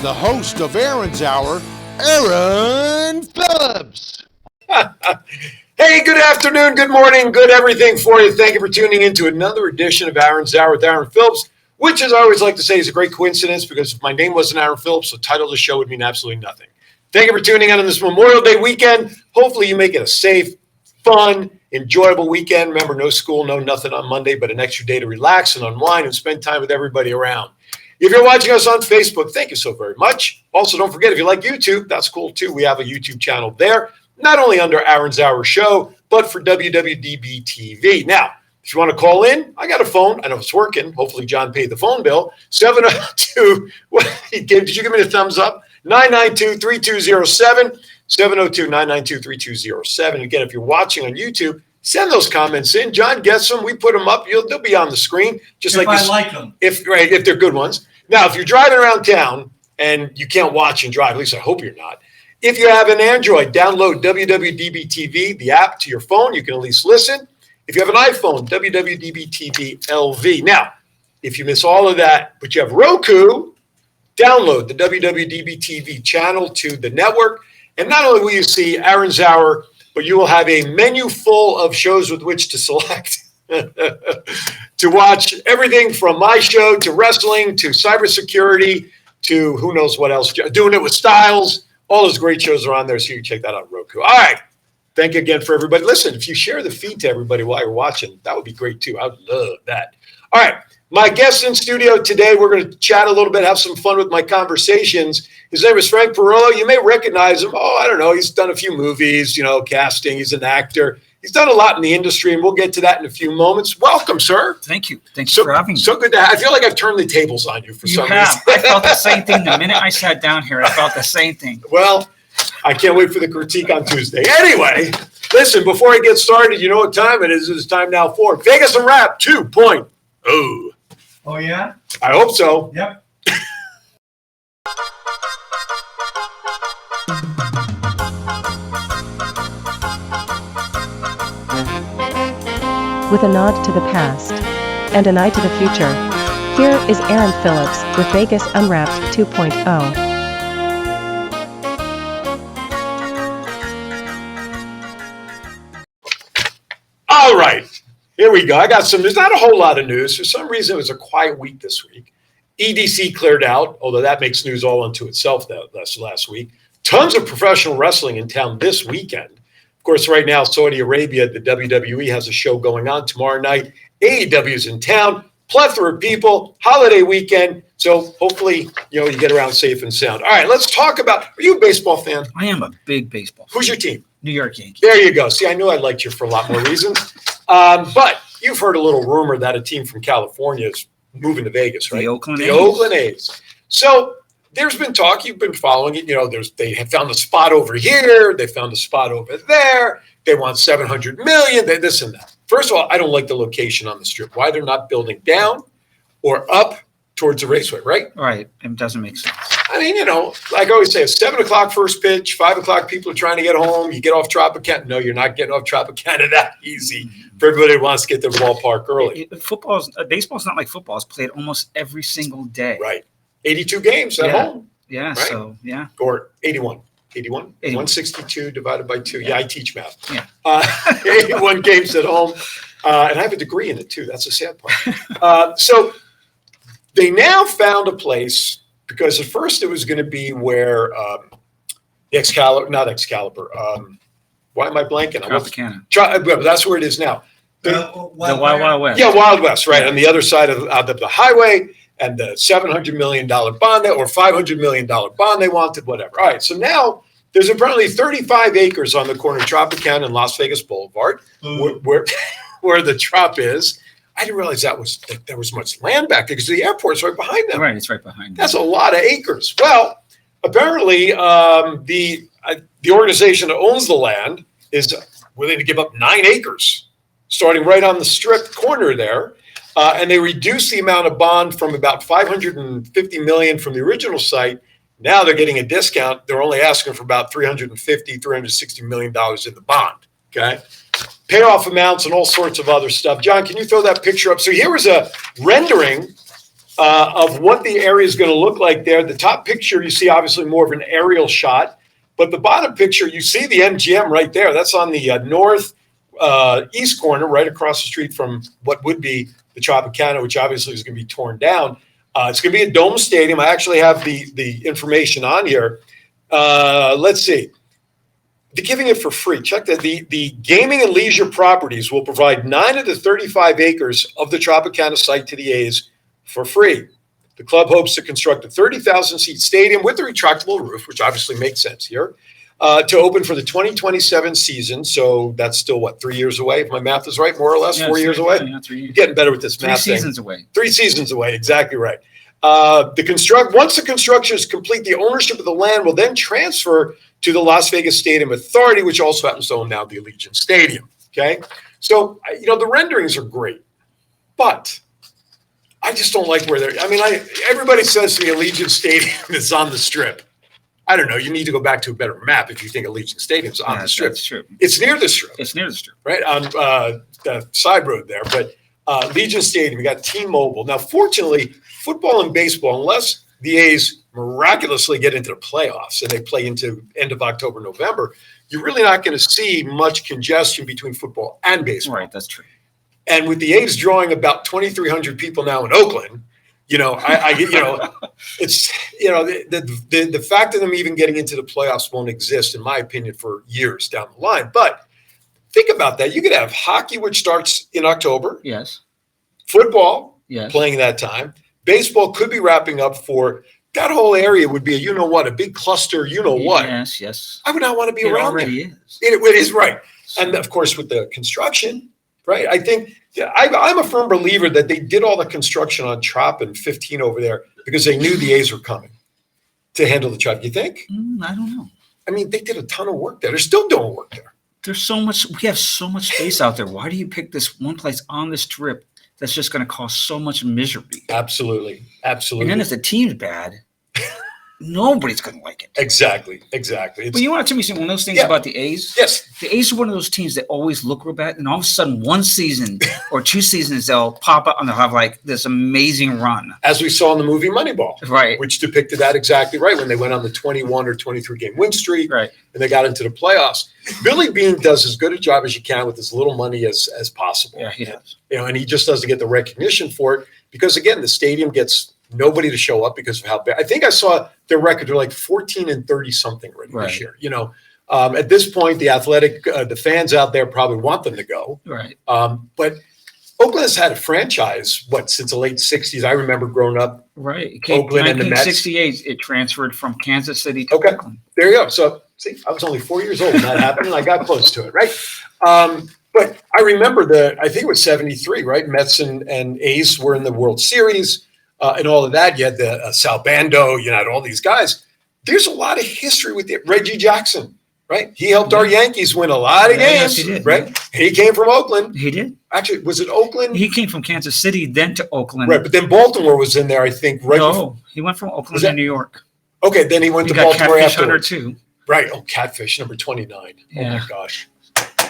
the host of Aaron's Hour, Aaron Phillips. Hey, good afternoon, good morning, good everything for you. Thank you for tuning in to another edition of Aaron's Hour with Aaron Phillips, which, as I always like to say, is a great coincidence because if my name wasn't Aaron Phillips, the title of the show would mean absolutely nothing. Thank you for tuning in on this Memorial Day weekend. Hopefully you make it a safe, fun, enjoyable weekend. Remember, no school, no nothing on Monday, but an extra day to relax and unwind and spend time with everybody around. If you're watching us on Facebook, thank you so very much. Also, don't forget, if you like YouTube, that's cool too. We have a YouTube channel there, not only under Aaron's Hour Show, but for WWDBTV. Now, if you want to call in, I got a phone. I know it's working. Hopefully, John paid the phone bill. 702, did you give me the thumbs up? 992-3207, 702-992-3207. Again, if you're watching on YouTube, send those comments in. John gets them. We put them up. They'll be on the screen. Just if I like them. If they're good ones. Now, if you're driving around town and you can't watch and drive, at least I hope you're not. If you have an Android, download WWDBTV, the app, to your phone. You can at least listen. If you have an iPhone, WWDBTV LV. Now, if you miss all of that, but you have Roku, download the WWDBTV channel to the network. And not only will you see Aaron's Hour, but you will have a menu full of shows with which to select to watch everything from my show to wrestling to cybersecurity to who knows what else. Doing It with Styles. All those great shows are on there, so you can check that out on Roku. All right. Thank you again for everybody. Listen, if you share the feed to everybody while you're watching, that would be great too. I would love that. All right. My guest in studio today, we're going to chat a little bit, have some fun with my conversations. His name is Frank Parrillo. You may recognize him. Oh, I don't know. He's done a few movies, casting. He's an actor. He's done a lot in the industry, and we'll get to that in a few moments. Welcome, sir. Thank you. Thank you for having me. So good to have. I feel like I've turned the tables on you for some reason. I felt the same thing the minute I sat down here. I felt the same thing. Well, I can't wait for the critique on Tuesday. Anyway, listen, before I get started, you know what time it is. It's time now for Vegas and Rap 2.0. Oh, yeah? I hope so. Yep. With a nod to the past and an eye to the future, here is Aaron Phillips with Vegas Unwrapped 2.0. All right. Here we go. I got some news. Not a whole lot of news. For some reason, it was a quiet week this week. EDC cleared out, although that makes news all unto itself last week. Tons of professional wrestling in town this weekend. Of course, right now, Saudi Arabia, the WWE has a show going on tomorrow night. AEW's in town. Plethora of people. Holiday weekend. So hopefully, you get around safe and sound. All right, let's talk about, are you a baseball fan? I am a big baseball fan. Who's your team? New York Yankees. There you go. See, I knew I liked you for a lot more reasons. But you've heard a little rumor that a team from California is moving to Vegas, right? The Oakland A's. So there's been talk. You've been following it. They have found a spot over here. They found a spot over there. They want $700 million. This and that. First of all, I don't like the location on the strip. Why they're not building down or up towards the raceway, right? Right. It doesn't make sense. I mean, like I always say, it's 7 o'clock first pitch, 5 o'clock, people are trying to get home. You get off Tropicana. No, you're not getting off Tropicana that easy for everybody who wants to get to the ballpark early. Baseball's not like football. It's played almost every single day. Right. 82 games at home. Yeah. Right? So, yeah. Or 81. 81? 162 divided by 2. Yeah, I teach math. Yeah. 81 games at home. And I have a degree in it, too. That's the sad part. So they now found a place. Because at first it was going to be where not Excalibur. Why am I blanking? Tropicana. That's where it is now. The Wild West. Yeah, Wild West, right. On the other side of the highway, and the $700 million bond or $500 million bond they wanted, whatever. All right, so now there's apparently 35 acres on the corner of Tropicana and Las Vegas Boulevard, where the Trop is. I didn't realize there was much land back there because the airport's right behind them. Right, it's right behind them. That's a lot of acres. Well, apparently the organization that owns the land is willing to give up 9 acres, starting right on the strip corner there. And they reduced the amount of bond from about $550 million from the original site. Now they're getting a discount. They're only asking for about $360 million in the bond. Okay. Payoff amounts and all sorts of other stuff. John, can you throw that picture up? So here was a rendering of what the area is going to look like there. The top picture, you see obviously more of an aerial shot, but the bottom picture, you see the MGM right there. That's on the north east corner, right across the street from what would be the Tropicana, which obviously is going to be torn down. It's going to be a dome stadium. I actually have the information on here. Let's see. They're giving it for free. Check that. The gaming and leisure properties will provide 9 of the 35 acres of the Tropicana site to the A's for free. The club hopes to construct a 30,000-seat stadium with a retractable roof, which obviously makes sense here, to open for the 2027 season. So that's still, 3 years away, if my math is right, more or less, 4 years away? Yeah, 3 years. Getting better with this math 3 seasons away. 3 seasons away, exactly right. Once the construction is complete, the ownership of the land will then transfer to the Las Vegas Stadium Authority, which also happens to own now the Allegiant Stadium. Okay, so the renderings are great, but I just don't like where they're. I mean, everybody says the Allegiant Stadium is on the Strip. I don't know. You need to go back to a better map if you think Allegiant Stadium's on the Strip. That's true. It's near the Strip. It's near the Strip, right on the side road there. But Allegiant Stadium, you got T-Mobile. Now, fortunately, football and baseball, unless the A's miraculously get into the playoffs and they play into end of October, November, you're really not going to see much congestion between football and baseball. Right, that's true. And with the A's drawing about 2,300 people now in Oakland, it's the fact of them even getting into the playoffs won't exist, in my opinion, for years down the line. But think about that. You could have hockey, which starts in October. Yes. Football, yes. Playing that time. Baseball could be wrapping up for that whole area would be a big cluster, what. Yes, yes. I would not want to be around there. It already is. It is, right. And, of course, with the construction, right, I think I'm a firm believer that they did all the construction on Trop and 15 over there because they knew the A's were coming to handle the job. You think? I don't know. I mean, they did a ton of work there. They're still doing work there. There's so much. We have so much space out there. Why do you pick this one place on this trip that's just going to cause so much misery? Absolutely. And then if the team's bad, nobody's going to like it. Exactly. But you want to tell me one of those things about the A's? Yes. The A's are one of those teams that always look real bad, and all of a sudden, one season or 2 seasons, they'll pop up and they'll have this amazing run. As we saw in the movie Moneyball. Right. Which depicted that exactly right when they went on the 21 or 23 game win streak. Right. And they got into the playoffs. Billy Beane does as good a job as you can with as little money as possible. Yeah, he does. And he just doesn't get the recognition for it because, again, the stadium gets nobody to show up because of how bad. I think I saw their record. They're like 14 and 30 something already this year. At this point, the fans out there probably want them to go. Right. But Oakland has had a franchise, since the late 60s. I remember growing up. Right. Oakland and the Mets. 1968, it transferred from Kansas City to Oakland. There you go. So, see, I was only 4 years old when that happened, and I got close to it, right? But I remember I think it was 73, right? Mets and A's were in the World Series. And all of that, you had the Sal Bando, you had all these guys. There's a lot of history with it. Reggie Jackson, right? He helped our Yankees win a lot of games, yes, he did, right? He came from Oakland. He did. Actually, was it Oakland? He came from Kansas City, then to Oakland. Right, but then Baltimore was in there, I think. Right no, he went from Oakland to New York. Okay, then he went to Baltimore afterwards. Too. Right. Oh, Catfish, number 29. Yeah. Oh, my gosh.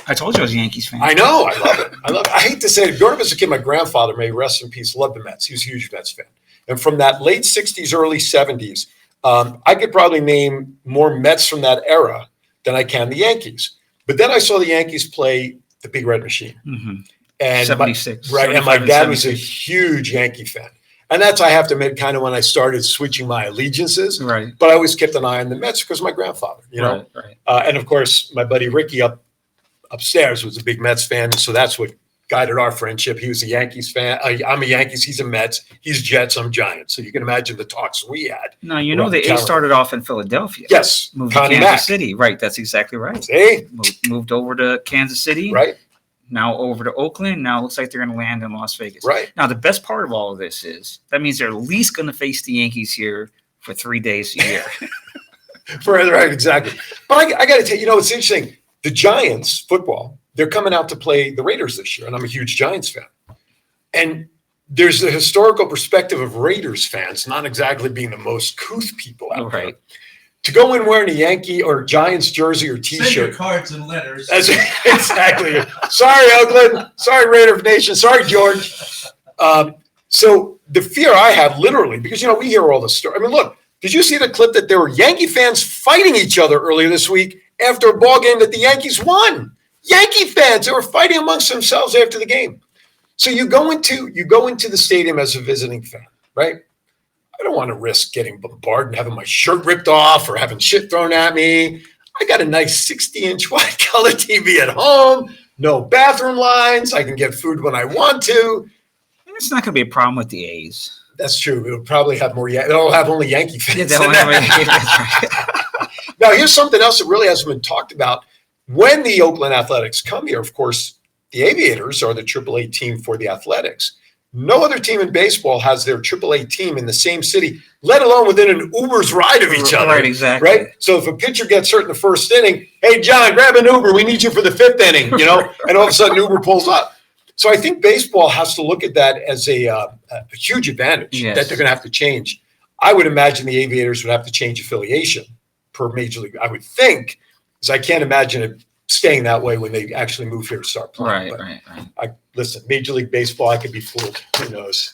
I told you I was a Yankees fan. I know. I love it. I hate to say it. Growing up as a kid, my grandfather, may he rest in peace, loved the Mets. He was a huge Mets fan. And from that late 60s, early 70s, I could probably name more Mets from that era than I can the Yankees. But then I saw the Yankees play the Big Red Machine. Mm-hmm. And 76. And my dad was a huge Yankee fan. And that's, I have to admit, kind of when I started switching my allegiances. Right. But I always kept an eye on the Mets because of my grandfather, Right. And, of course, my buddy Ricky upstairs was a big Mets fan. So that's what guided our friendship. He was a Yankees fan. I'm a Yankees. He's a Mets. He's Jets. I'm Giants. So you can imagine the talks we had. Now, the A's started off in Philadelphia. Yes. Moved to Kansas City. Right. That's exactly right. See? Moved over to Kansas City. Right. Now over to Oakland. Now it looks like they're going to land in Las Vegas. Right. Now, the best part of all of this is that means they're at least going to face the Yankees here for 3 days a year. Right. Exactly. But I got to tell you, it's interesting. The Giants football, they're coming out to play the Raiders this year, and I'm a huge Giants fan. And there's the historical perspective of Raiders fans not exactly being the most couth people out there. To go in wearing a Yankee or Giants jersey or T-shirt. Send your cards and letters. Exactly. Sorry, Oakland. Sorry, Raider Nation. Sorry, George. So the fear I have literally, because, we hear all the story. I mean, look, did you see the clip that there were Yankee fans fighting each other earlier this week after a ball game that the Yankees won? Yankee fans, they were fighting amongst themselves after the game. So you go into the stadium as a visiting fan, right? I don't want to risk getting bombarded and having my shirt ripped off or having shit thrown at me. I got a nice 60-inch wide color TV at home, no bathroom lines. I can get food when I want to. It's not going to be a problem with the A's. That's true. It'll probably have more. They'll have only Yankee fans. Yeah, they'll have Yankee. Now, here's something else that really hasn't been talked about. When the Oakland Athletics come here, of course, the Aviators are the AAA team for the Athletics. No other team in baseball has their AAA team in the same city, let alone within an Uber's ride of each other. Right, exactly. Right? So if a pitcher gets hurt in the first inning, hey, John, grab an Uber. We need you for the fifth inning, and all of a sudden Uber pulls up. So I think baseball has to look at that as a huge advantage that they're going to have to change. I would imagine the Aviators would have to change affiliation per Major League. I would think, because I can't imagine it staying that way when they actually move here to start playing. Right. Listen, Major League Baseball, I could be fooled. Who knows?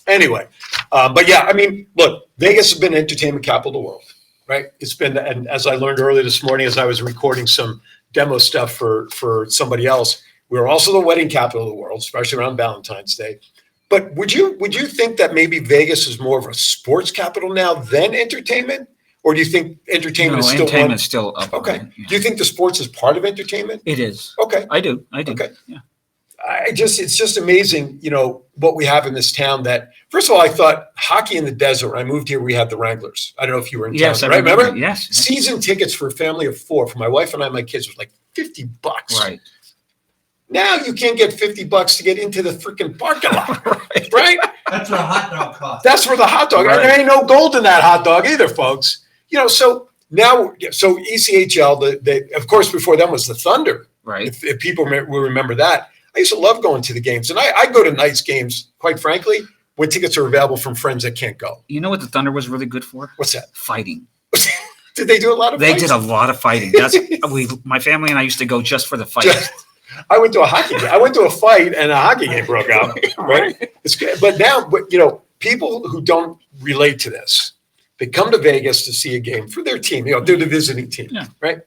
Anyway, but yeah, I mean, look, Vegas has been entertainment capital of the world, right? It's been, and as I learned earlier this morning, as I was recording some demo stuff for somebody else, we're also the wedding capital of the world, especially around Valentine's Day. But would you think that maybe Vegas is more of a sports capital now than entertainment? Or do you think entertainment is still entertainment's still up? Okay. Yeah. Do you think the sports is part of entertainment? It is. Okay. I do. Okay. Yeah. It's just amazing, what we have in this town that, first of all, I thought hockey in the desert. When I moved here, we had the Wranglers. I don't know if you were in town, I right? Remember? Yes. Season tickets for a family of 4 for my wife and I, my kids was like $50. Right. Now you can't get $50 to get into the freaking parking lot, right? That's what a hot dog costs. That's for the hot dog. Right. And there ain't no gold in that hot dog either, folks. So now, ECHL, of course, before them was the Thunder. Right. If people will remember that. I used to love going to the games. And I go to nice games, quite frankly, when tickets are available from friends that can't go. You know what the Thunder was really good for? What's that? Fighting. Did they do a lot of They fights? did a lot of fighting. My family and I used to go just for the fights. I went to a hockey game. I went to a fight and a hockey game broke out. Right? It's good. But now, people who don't relate to this, they come to Vegas to see a game for their team. They're the visiting team, right?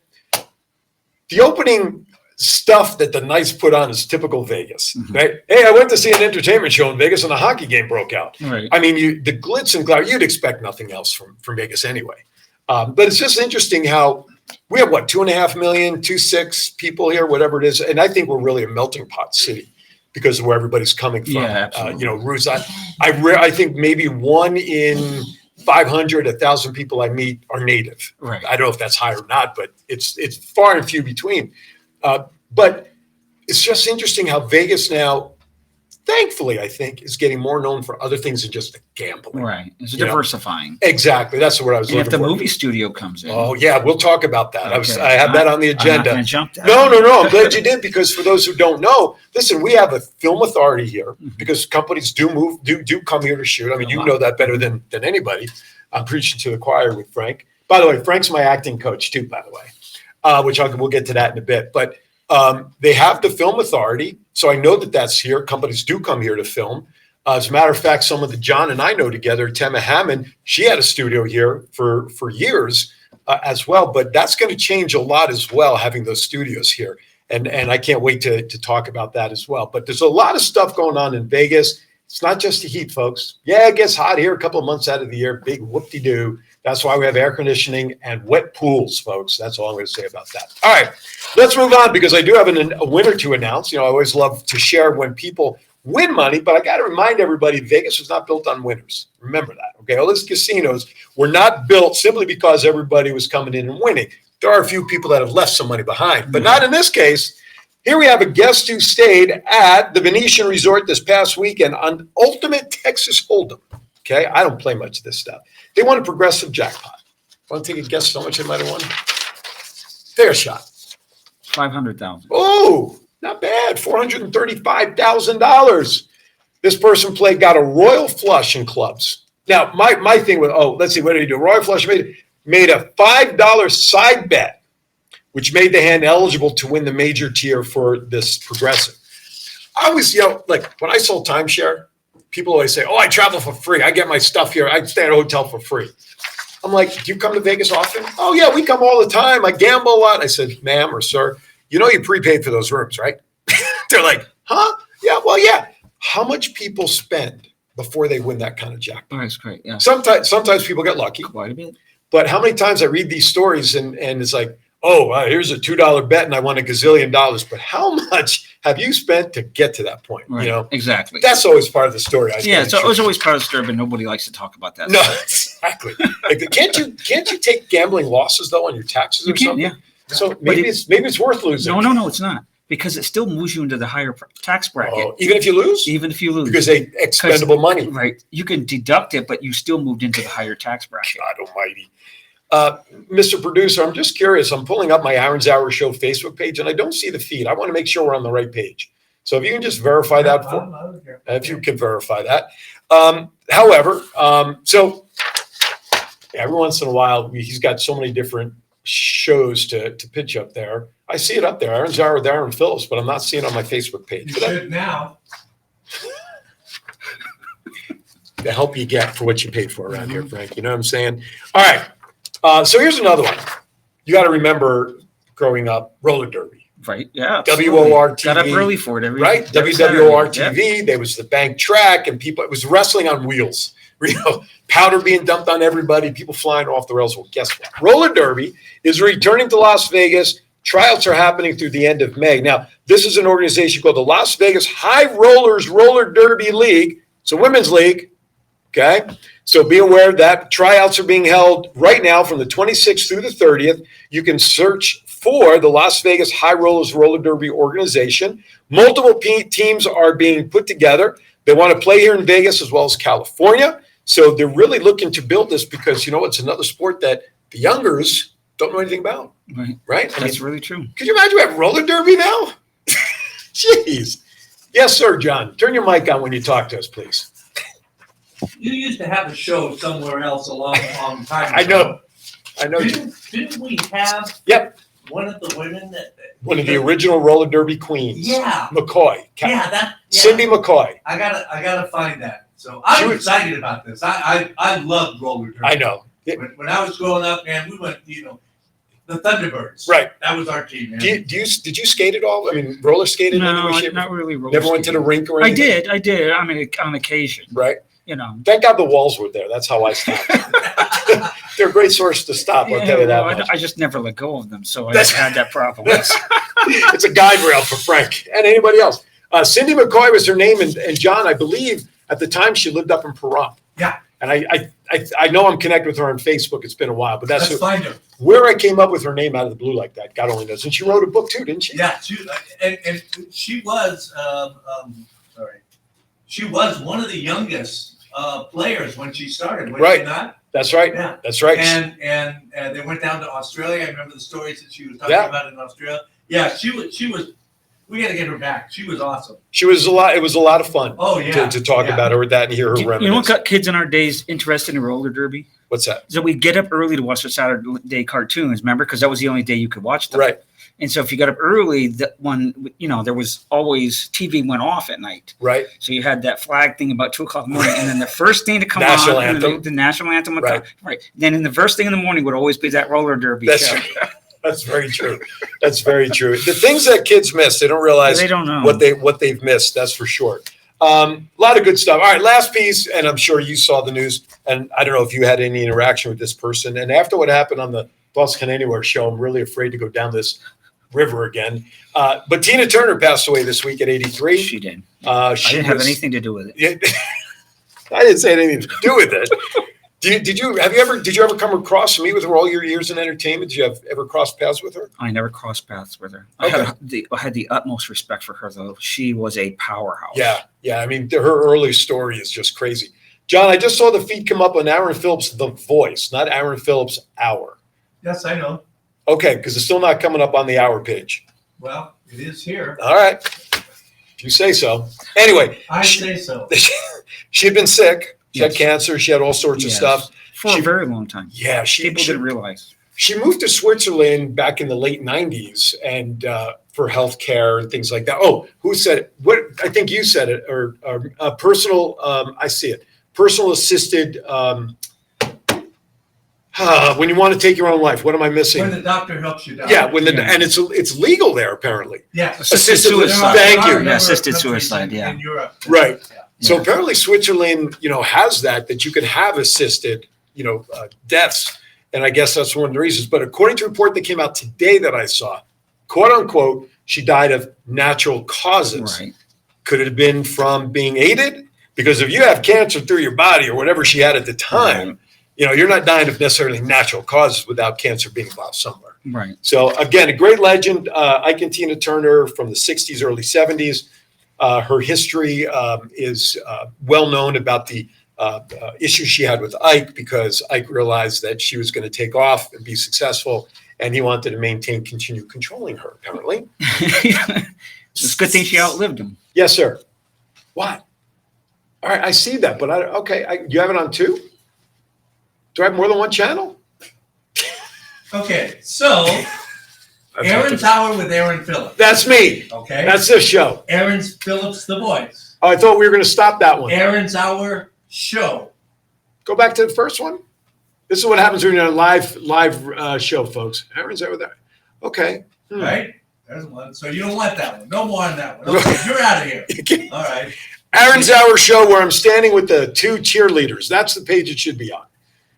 The opening stuff that the Knights put on is typical Vegas, right? Hey, I went to see an entertainment show in Vegas and a hockey game broke out. Right. I mean, the glitz and glamour, you'd expect nothing else from Vegas anyway. But it's just interesting how we have 2.5 million, 2.6 people here, whatever it is. And I think we're really a melting pot city because of where everybody's coming from. Yeah, absolutely. Ruse, I think maybe 1 in 500, 1,000 people I meet are native. Right. I don't know if that's high or not, but it's far and few between. But it's just interesting how Vegas now, thankfully, I think, is getting more known for other things than just gambling. Right. It's diversifying. Exactly. That's the word I was And looking if the for. movie studio comes in. Oh, yeah. We'll talk about that. Okay. I have that on the agenda. I'm not gonna jump that. No. I'm glad you did, because for those who don't know, listen, we have a film authority here because companies do come here to shoot. I mean, you know that better than anybody. I'm preaching to the choir with Frank. By the way, Frank's my acting coach too, by the way, which we'll get to that in a bit. But they have the film authority. So I know that that's here. Companies do come here to film. As a matter of fact, someone that John and I know together, Tema Hammond, she had a studio here for years as well. But that's going to change a lot as well, having those studios here. And I can't wait to talk about that as well. But there's a lot of stuff going on in Vegas. It's not just the heat, folks. Yeah, it gets hot here a couple of months out of the year. Big whoop-de-doo. That's why we have air conditioning and wet pools, folks. That's all I'm going to say about that. All right, let's move on, because I do have a winner to announce. I always love to share when people win money, but I got to remind everybody, Vegas was not built on winners. Remember that, okay? All these casinos were not built simply because everybody was coming in and winning. There are a few people that have left some money behind, but not in this case. Here we have a guest who stayed at the Venetian Resort this past weekend on Ultimate Texas Hold'em. Okay, I don't play much of this stuff. They won a progressive jackpot. Want to take a guess how much they might have won? Fair shot. $500,000. Oh, not bad. $435,000. This person got a royal flush in clubs. Now, my thing was, let's see, what did he do? Royal flush made a $5 side bet, which made the hand eligible to win the major tier for this progressive. I was, like when I sold timeshare, people always say, oh, I travel for free. I get my stuff here. I stay at a hotel for free. I'm like, do you come to Vegas often? Oh, yeah, we come all the time. I gamble a lot. I said, ma'am or sir, you know you prepaid for those rooms, right? They're like, huh? Yeah, well, yeah. How much people spend before they win that kind of jackpot? Oh, that's great. Yeah. Sometimes people get lucky. Quite a bit. But how many times I read these stories and it's like, oh, here's a $2 bet and I won $1 gazillion. But how much have you spent to get to that point? Right. You know, Exactly. that's always part of the story. So it was always part of the story, but nobody likes to talk about that. No, stuff. exactly. Like, can't you take gambling losses though on your taxes or You can, something? yeah. So maybe it's worth losing. No, it's not, because it still moves you into the higher tax bracket. Oh, even if you lose? Even if you lose, Because they expendable money. Right. You can deduct it, but you still moved into the higher tax bracket. God almighty. Mr. Producer, I'm just curious. I'm pulling up my Aaron's Hour Show Facebook page, and I don't see the feed. I want to make sure we're on the right page. So if you can just verify that if you can verify that. However, so every once in a while, he's got so many different shows to pitch up there. I see it up there, Aaron's Hour with Aaron Phillips, but I'm not seeing it on my Facebook page. You should now. The help you get for what you paid for around here, Frank. You know what I'm saying? All right. So here's another one. You got to remember growing up, roller derby. Right. Yeah. WOR TV. Got up early for it. Right. WWOR TV. There was the bank track and people, it was wrestling on wheels. You know, powder being dumped on everybody, people flying off the rails. Well, guess what? Roller derby is returning to Las Vegas. Tryouts are happening through the end of May. Now, this is an organization called the Las Vegas High Rollers Roller Derby League. It's a women's league. Okay. So be aware that tryouts are being held right now from the 26th through the 30th. You can search for the Las Vegas High Rollers Roller Derby organization. Multiple teams are being put together. They want to play here in Vegas as well as California. So they're really looking to build this because, you know, it's another sport that the youngers don't know anything about. Right? That's really true. Could you imagine we have roller derby now? Jeez. Yes, sir, John. Turn your mic on when you talk to us, please. You used to have a show somewhere else a long time I ago. know. Didn't we have one of the women that one of the original roller derby queens. Yeah. McCoy. Cindy McCoy. I gotta find that. So I'm excited about this. I love roller derby. I know. When I was growing up, man, we went, the Thunderbirds. Right. That was our team, man. Did you skate at all? I mean, roller skated? No, in any way, not really. Never went to the rink or anything? I did. I mean, on occasion. Right. You know. Thank God the walls were there. That's how I stopped. They're a great source to stop. I'll tell you that much. I just never let go of them, so I had that problem. It's a guide rail for Frank and anybody else. Cindy McCoy was her name, and John, I believe at the time she lived up in Pahrump. Yeah. And I know I'm connected with her on Facebook. It's been a while, but Let's find her. Where I came up with her name out of the blue like that, God only knows. And she wrote a book too, didn't she? Yeah, and she was she was one of the youngest players when she started, was she not? That's right. Yeah. That's right. And they went down to Australia. I remember the stories that she was talking about in Australia. Yeah, she was. We got to get her back. She was awesome. She was a lot. It was a lot of fun. Oh yeah. To talk about her with that and hear her reminisce. You know what got kids in our days interested in roller derby? What's that? So we get up early to watch the Saturday cartoons. Remember, because that was the only day you could watch them. Right. And so if you got up early, there was always TV went off at night. Right. So you had that flag thing about 2:00 in the morning, and then the first thing to come national on, anthem. The national anthem would right. come. Right. Then in the first thing in the morning would always be that roller derby show. That's very true. That's very true. The things that kids miss, they don't realize they don't know what they've missed. That's for sure. A lot of good stuff. All right, last piece, and I'm sure you saw the news, and I don't know if you had any interaction with this person. And after what happened on the Boss Can Anywhere show, I'm really afraid to go down this river again. But Tina Turner passed away this week at 83. She did. I didn't have anything to do with it. I didn't say anything to do with it. Did you ever come across meet with her all your years in entertainment? Did you ever cross paths with her? I never crossed paths with her. Okay. I had the utmost respect for her, though. She was a powerhouse. Yeah. I mean, her early story is just crazy. John, I just saw the feed come up on Aaron Phillips, The Voice, not Aaron Phillips Hour. Yes, I know. Okay, because it's still not coming up on the Hour page. Well, it is here. All right, if you say so. Anyway, I say so. She had been sick. She had cancer. She had all sorts of stuff. For a very long time. Yeah, people didn't realize. she moved to Switzerland back in the late 90s and for healthcare and things like that. Oh, who said it? What I think you said it, or personal. I see it. Personal assisted. When you want to take your own life, what am I missing? When the doctor helps you die. Yeah, and it's legal there apparently. Yeah, Assisted suicide. Thank you. Yeah, assisted suicide. Yeah. In Europe. Right. Yeah. So apparently Switzerland, has that you can have assisted, deaths. And I guess that's one of the reasons. But according to a report that came out today that I saw, quote unquote, she died of natural causes. Right. Could it have been from being aided? Because if you have cancer through your body or whatever she had at the time, you're not dying of necessarily natural causes without cancer being involved somewhere. Right. So again, a great legend, Ike and Tina Turner from the 60s, early 70s. Her history is well known about the issues she had with Ike, because Ike realized that she was going to take off and be successful, and he wanted to continue controlling her, apparently. It's a good thing she outlived him. Yes, sir. What? All right, I see that, but you have it on 2? Do I have more than one channel? Okay, so Aaron's Hour with Aaron Phillips. That's me. Okay. That's this show. Aaron's Phillips, the voice. Oh, I thought we were going to stop that one. Aaron's Hour show. Go back to the first one. This is what happens when you're on a live show, folks. Aaron's over there. Okay. Right? There's one. So you don't want that one. No more on that one. Okay, you're out of here. All right. Aaron's Hour show, where I'm standing with the 2 cheerleaders. That's the page it should be on.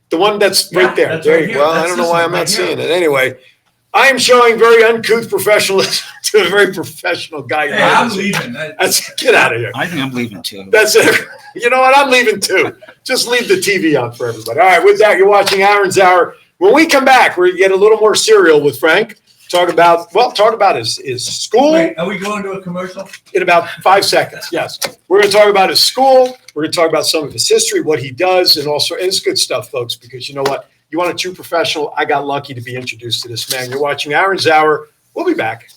The one that's right there. That's There right you here. go. Well, I That's don't know this why one I'm not right here. seeing it. Anyway, I am showing very uncouth professionalism to a very professional guy. Hey, I'm leaving. Get out of here. I think I'm leaving too. That's it. You know what? I'm leaving too. Just leave the TV on for everybody. All right. With that, you're watching Aaron's Hour. When we come back, we're going to get a little more serial with Frank. Talk about his school. Wait, are we going to a commercial? In about 5 seconds. Yes. We're going to talk about his school. We're going to talk about some of his history, what he does, and it's good stuff, folks, because you know what? You want a true professional. I got lucky to be introduced to this man. You're watching Aaron's Hour. We'll be back.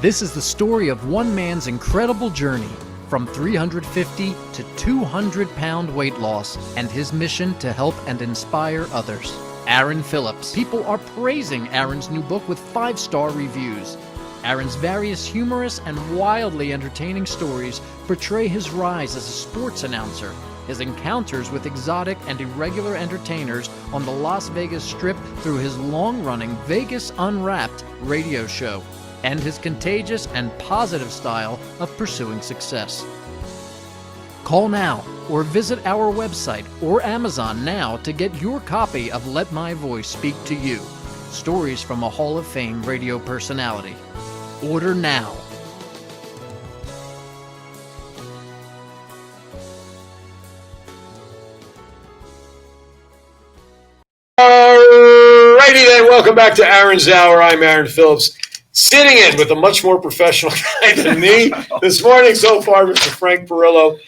This is the story of one man's incredible journey from 350 to 200-pound weight loss and his mission to help and inspire others. Aaron Phillips. People are praising Aaron's new book with 5-star reviews. Aaron's various humorous and wildly entertaining stories portray his rise as a sports announcer, his encounters with exotic and irregular entertainers on the Las Vegas Strip through his long-running Vegas Unwrapped radio show, and his contagious and positive style of pursuing success. Call now or visit our website or Amazon now to get your copy of Let My Voice Speak to You, Stories from a Hall of Fame radio personality. Order now. All righty then. Welcome back to Aaron's Hour. I'm Aaron Phillips. Sitting in with a much more professional guy than me this morning so far, Mr. Frank Parrillo.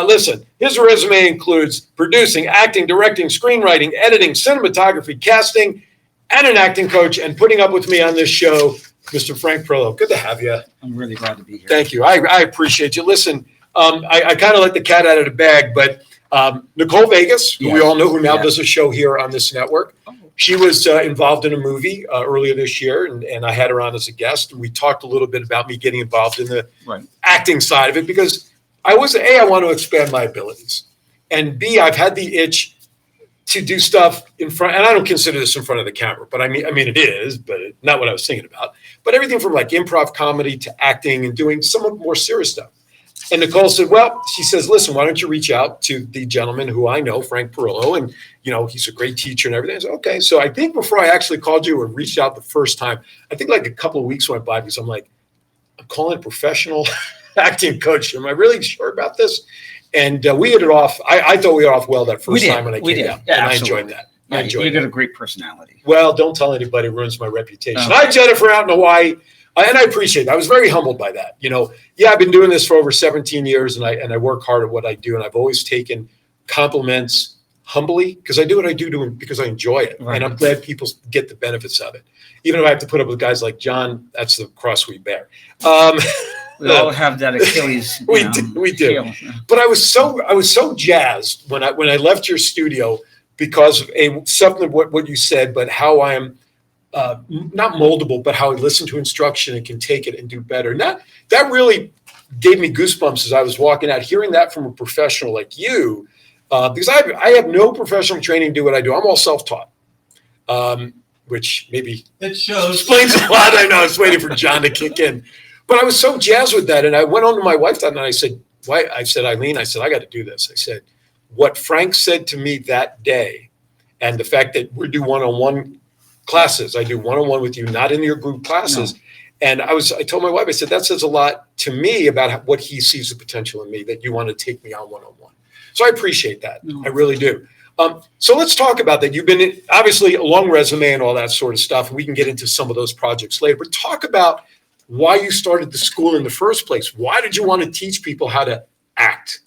Listen, his resume includes producing, acting, directing, screenwriting, editing, cinematography, casting, and an acting coach, and putting up with me on this show, Mr. Frank Parrillo. Good to have you. I'm really glad to be here. Thank you. I appreciate you. Listen, I kind of let the cat out of the bag, but Nicole Vegas, who we all know, who now does a show here on this network, she was involved in a movie earlier this year, and I had her on as a guest, and we talked a little bit about me getting involved in the acting side of it, because I want to expand my abilities, and B, I've had the itch to do stuff in front, and I don't consider this in front of the camera, but I mean it is, but not what I was thinking about, but everything from like improv comedy to acting and doing somewhat more serious stuff. And Nicole said, she says, listen, why don't you reach out to the gentleman who I know, Frank Parrillo, and, he's a great teacher and everything. I said, okay. So I think before I actually called you or reached out the first time, I think like a couple of weeks went by, because I'm like, I'm calling a professional acting coach. Am I really sure about this? And we hit it off. I thought we hit it off well that first time when I came down. Yeah, and absolutely. I enjoyed that. You got a great personality. Well, don't tell anybody, it ruins my reputation. Hi, Jennifer out in Hawaii. And I appreciate it. I was very humbled by that. I've been doing this for over 17 years, and I work hard at what I do. And I've always taken compliments humbly, because I do what I do because I enjoy it. Right. And I'm glad people get the benefits of it. Even if I have to put up with guys like John, that's the cross we bear. We all have that Achilles. We do. But I was so jazzed when I left your studio because of something of what you said, but how I am not moldable, but how I listen to instruction and can take it and do better. And that really gave me goosebumps as I was walking out, hearing that from a professional like you, because I have no professional training to do what I do. I'm all self-taught, which maybe It shows. explains a lot. I know. I was waiting for John to kick in. But I was so jazzed with that. And I went on to my wife that night and I said, "Why?" I said, "Eileen," I said, "I got to do this." I said, "What Frank said to me that day, and the fact that we do one-on-one classes, I do one-on-one with you, not in your group classes." No. And I told my wife, I said, "That says a lot to me about what he sees the potential in me, that you want to take me on one-on-one." So I appreciate that. I really do. So let's talk about that. You've been obviously a long resume and all that sort of stuff. We can get into some of those projects later, but talk about why you started the school in the first place. Why did you want to teach people how to act?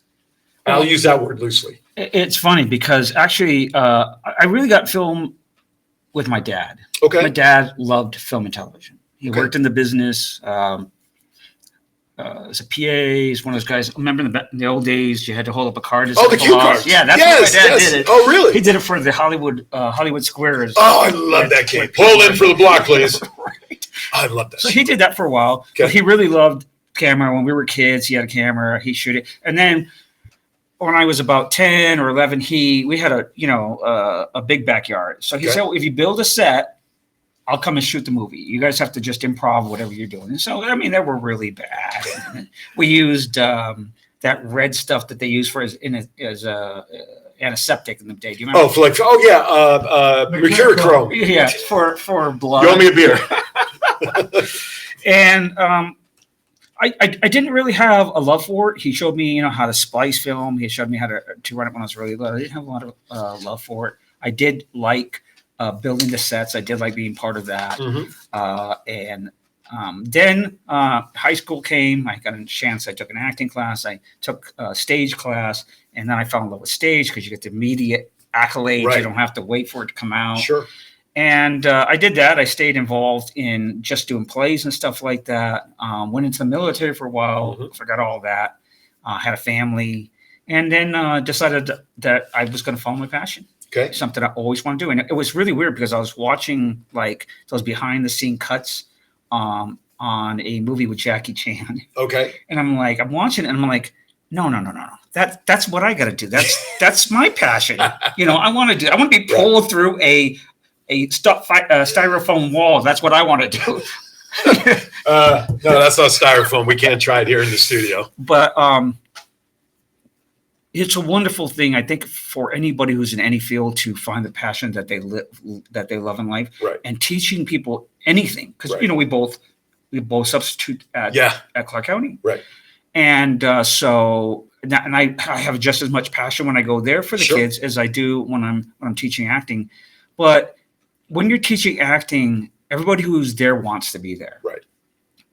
I'll use that word loosely. It's funny because actually I really got film with my dad. Okay. My dad loved film and television. He worked in the business. As a PA, he's one of those guys. Remember in the old days, you had to hold up a card. Oh, the cue cards. Yeah, that's what my dad did it. Oh, really? He did it for the Hollywood Squares. Oh, I love that game. Pull in for the block, please. Right. I love that. So he did that for a while. Okay. But he really loved camera. When we were kids, he had a camera. He shoot it. And then when I was about 10 or 11, we had a big backyard. So he said, well, if you build a set, I'll come and shoot the movie. You guys have to just improv whatever you're doing. And so, I mean, they were really bad. We used that red stuff that they use as antiseptic in the day. Do you remember? Mercurochrome. Yeah, for blood. You owe me a beer. And I didn't really have a love for it. He showed me, how to splice film. He showed me how to run it when I was really little. I didn't have a lot of love for it. I did like building the sets. I did like being part of that. And then high school came. I got a chance. I took an acting class. I took a stage class. And then I fell in love with stage because you get the immediate accolades. Right. You don't have to wait for it to come out. Sure. And I did that. I stayed involved in just doing plays and stuff like that. Went into the military for a while. Forgot all that. Had a family. And then decided that I was going to follow my passion. Okay. Something I always want to do. And it was really weird because I was watching those behind the scene cuts on a movie with Jackie Chan. Okay. And I'm watching it and I'm like, no. That's what I got to do. That's my passion. I want to be pulled through a styrofoam wall. That's what I want to do. No, that's not styrofoam. We can't try it here in the studio. But it's a wonderful thing, I think, for anybody who's in any field to find the passion that they love in life, right. And teaching people anything, because we both substitute at Clark County, right? And so I have just as much passion when I go there for the kids as I do when I'm teaching acting. But when you're teaching acting, everybody who's there wants to be there, right?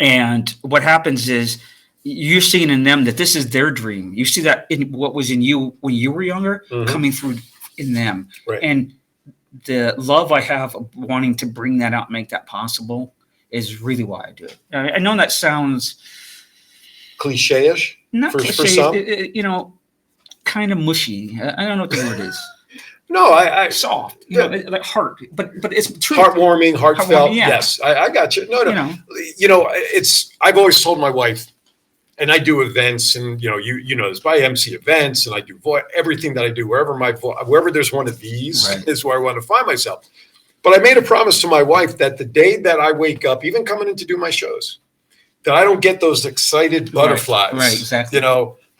And what happens is, you're seeing in them that this is their dream. You see that in what was in you when you were younger, coming through in them. Right. And the love I have of wanting to bring that out, make that possible, is really why I do it. I know that sounds cliche-ish, not for cliche, some. kind of mushy. I don't know what the word is. No, I soft, like heart, but it's true. Heartwarming, heartfelt. Heartwarming, yeah. Yes, I got you. No. I've always told my wife, and I do events, and you know this. I MC events, and I do everything that I do wherever there's one of these is where I want to find myself. But I made a promise to my wife that the day that I wake up, even coming in to do my shows, that I don't get those excited butterflies. Right, exactly.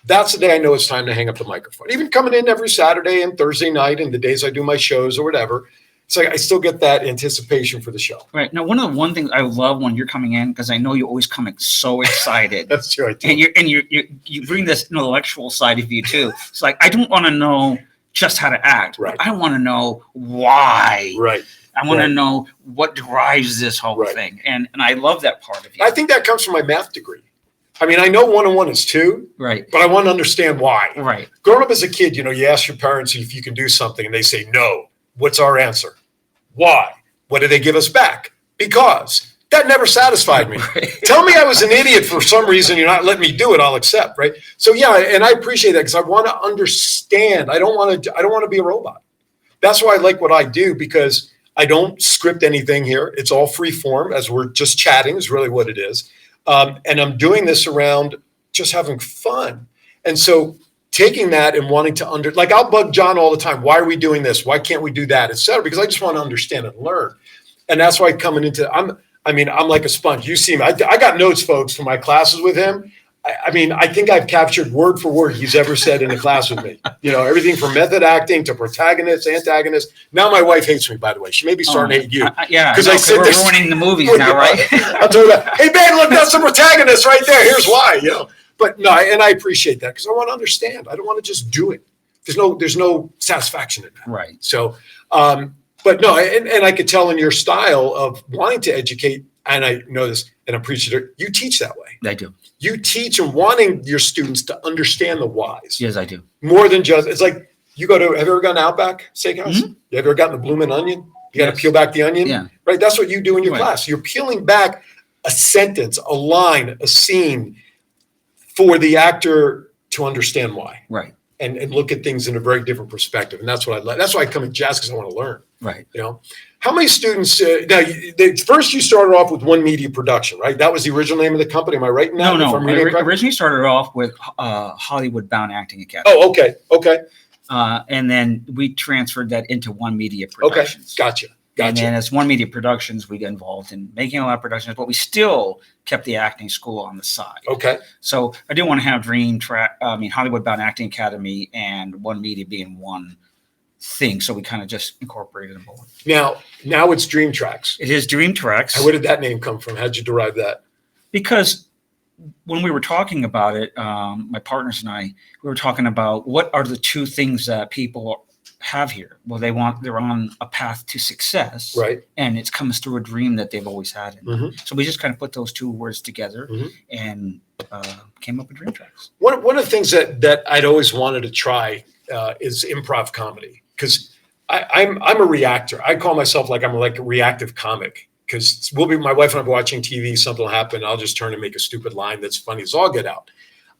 That's the day I know it's time to hang up the microphone. Even coming in every Saturday and Thursday night and the days I do my shows or whatever, it's like I still get that anticipation for the show. Right. Now, one thing I love when you're coming in, because I know you always come in so excited. That's true. I do. And you bring this intellectual side of you too. It's like, I don't want to know just how to act. Right. I want to know why. Right. I want to know what drives this whole thing. And I love that part of you. I think that comes from my math degree. I mean, I know 1 and 1 is 2, right? But I want to understand why. Right. Growing up as a kid, you ask your parents if you can do something and they say no. What's our answer? Why? What do they give us back? Because. That never satisfied me. Right. Tell me I was an idiot for some reason. You're not letting me do it. I'll accept. Right. So, yeah. And I appreciate that because I want to understand. I don't want to be a robot. that's why I like what I do, because I don't script anything here. It's all free form, as we're just chatting is really what it is. And I'm doing this around just having fun. And so taking that and wanting to like I'll bug John all the time. Why are we doing this? Why can't we do that? Et cetera, because I just want to understand and learn. And that's why coming into, I'm like a sponge. You see me, I got notes, folks, from my classes with him. I mean, I think I've captured word for word he's ever said in a class with me. You know, everything from method acting to protagonist, antagonist. Now my wife hates me, by the way. She may be starting to hate you. Yeah, because I said we're ruining the movies now, right? I'll tell you that. Hey, man, look, that's the protagonist right there. Here's why. You know, but no, and I appreciate that because I want to understand. I don't want to just do it. There's no satisfaction in that. Right. So, but no, and I could tell in your style of wanting to educate, and I know this, and I'm appreciative. You teach that way. I do. You teach and wanting your students to understand the whys. Yes, I do. More than just, it's like you go to, have you ever gone to Outback Steakhouse? Mm-hmm. You ever gotten the bloomin' onion? You got to peel back the onion? Yeah. Right? That's what you do in your class. You're peeling back a sentence, a line, a scene for the actor to understand why. Right. And look at things in a very different perspective. And that's what I like. That's why I come in jazz, because I want to learn. Right. You know, how many students, first you started off with One Media Production, right? That was the original name of the company. Am I right in that? No. I originally started off with Hollywood Bound Acting Academy. Oh, okay. And then we transferred that into One Media Productions. Okay, gotcha. And then as One Media Productions, we got involved in making a lot of productions, but we still kept the acting school on the side. Okay. So I didn't want to have Hollywood Bound Acting Academy and One Media being one thing. So we kind of just incorporated them both. Now it's Dream Tracks. It is Dream Tracks. Where did that name come from? How'd you derive that? Because when we were talking about it, my partners and I, we were talking about what are the two things that people have here. Well, they're on a path to success, right? And it comes through a dream that they've always had. Mm-hmm. So we just kind of put those two words together and came up with Dream Tracks. One of the things that I'd always wanted to try is improv comedy, because I'm a reactor. I call myself I'm like a reactive comic, because my wife and I will be watching TV, something will happen, I'll just turn and make a stupid line that's funny as all get out.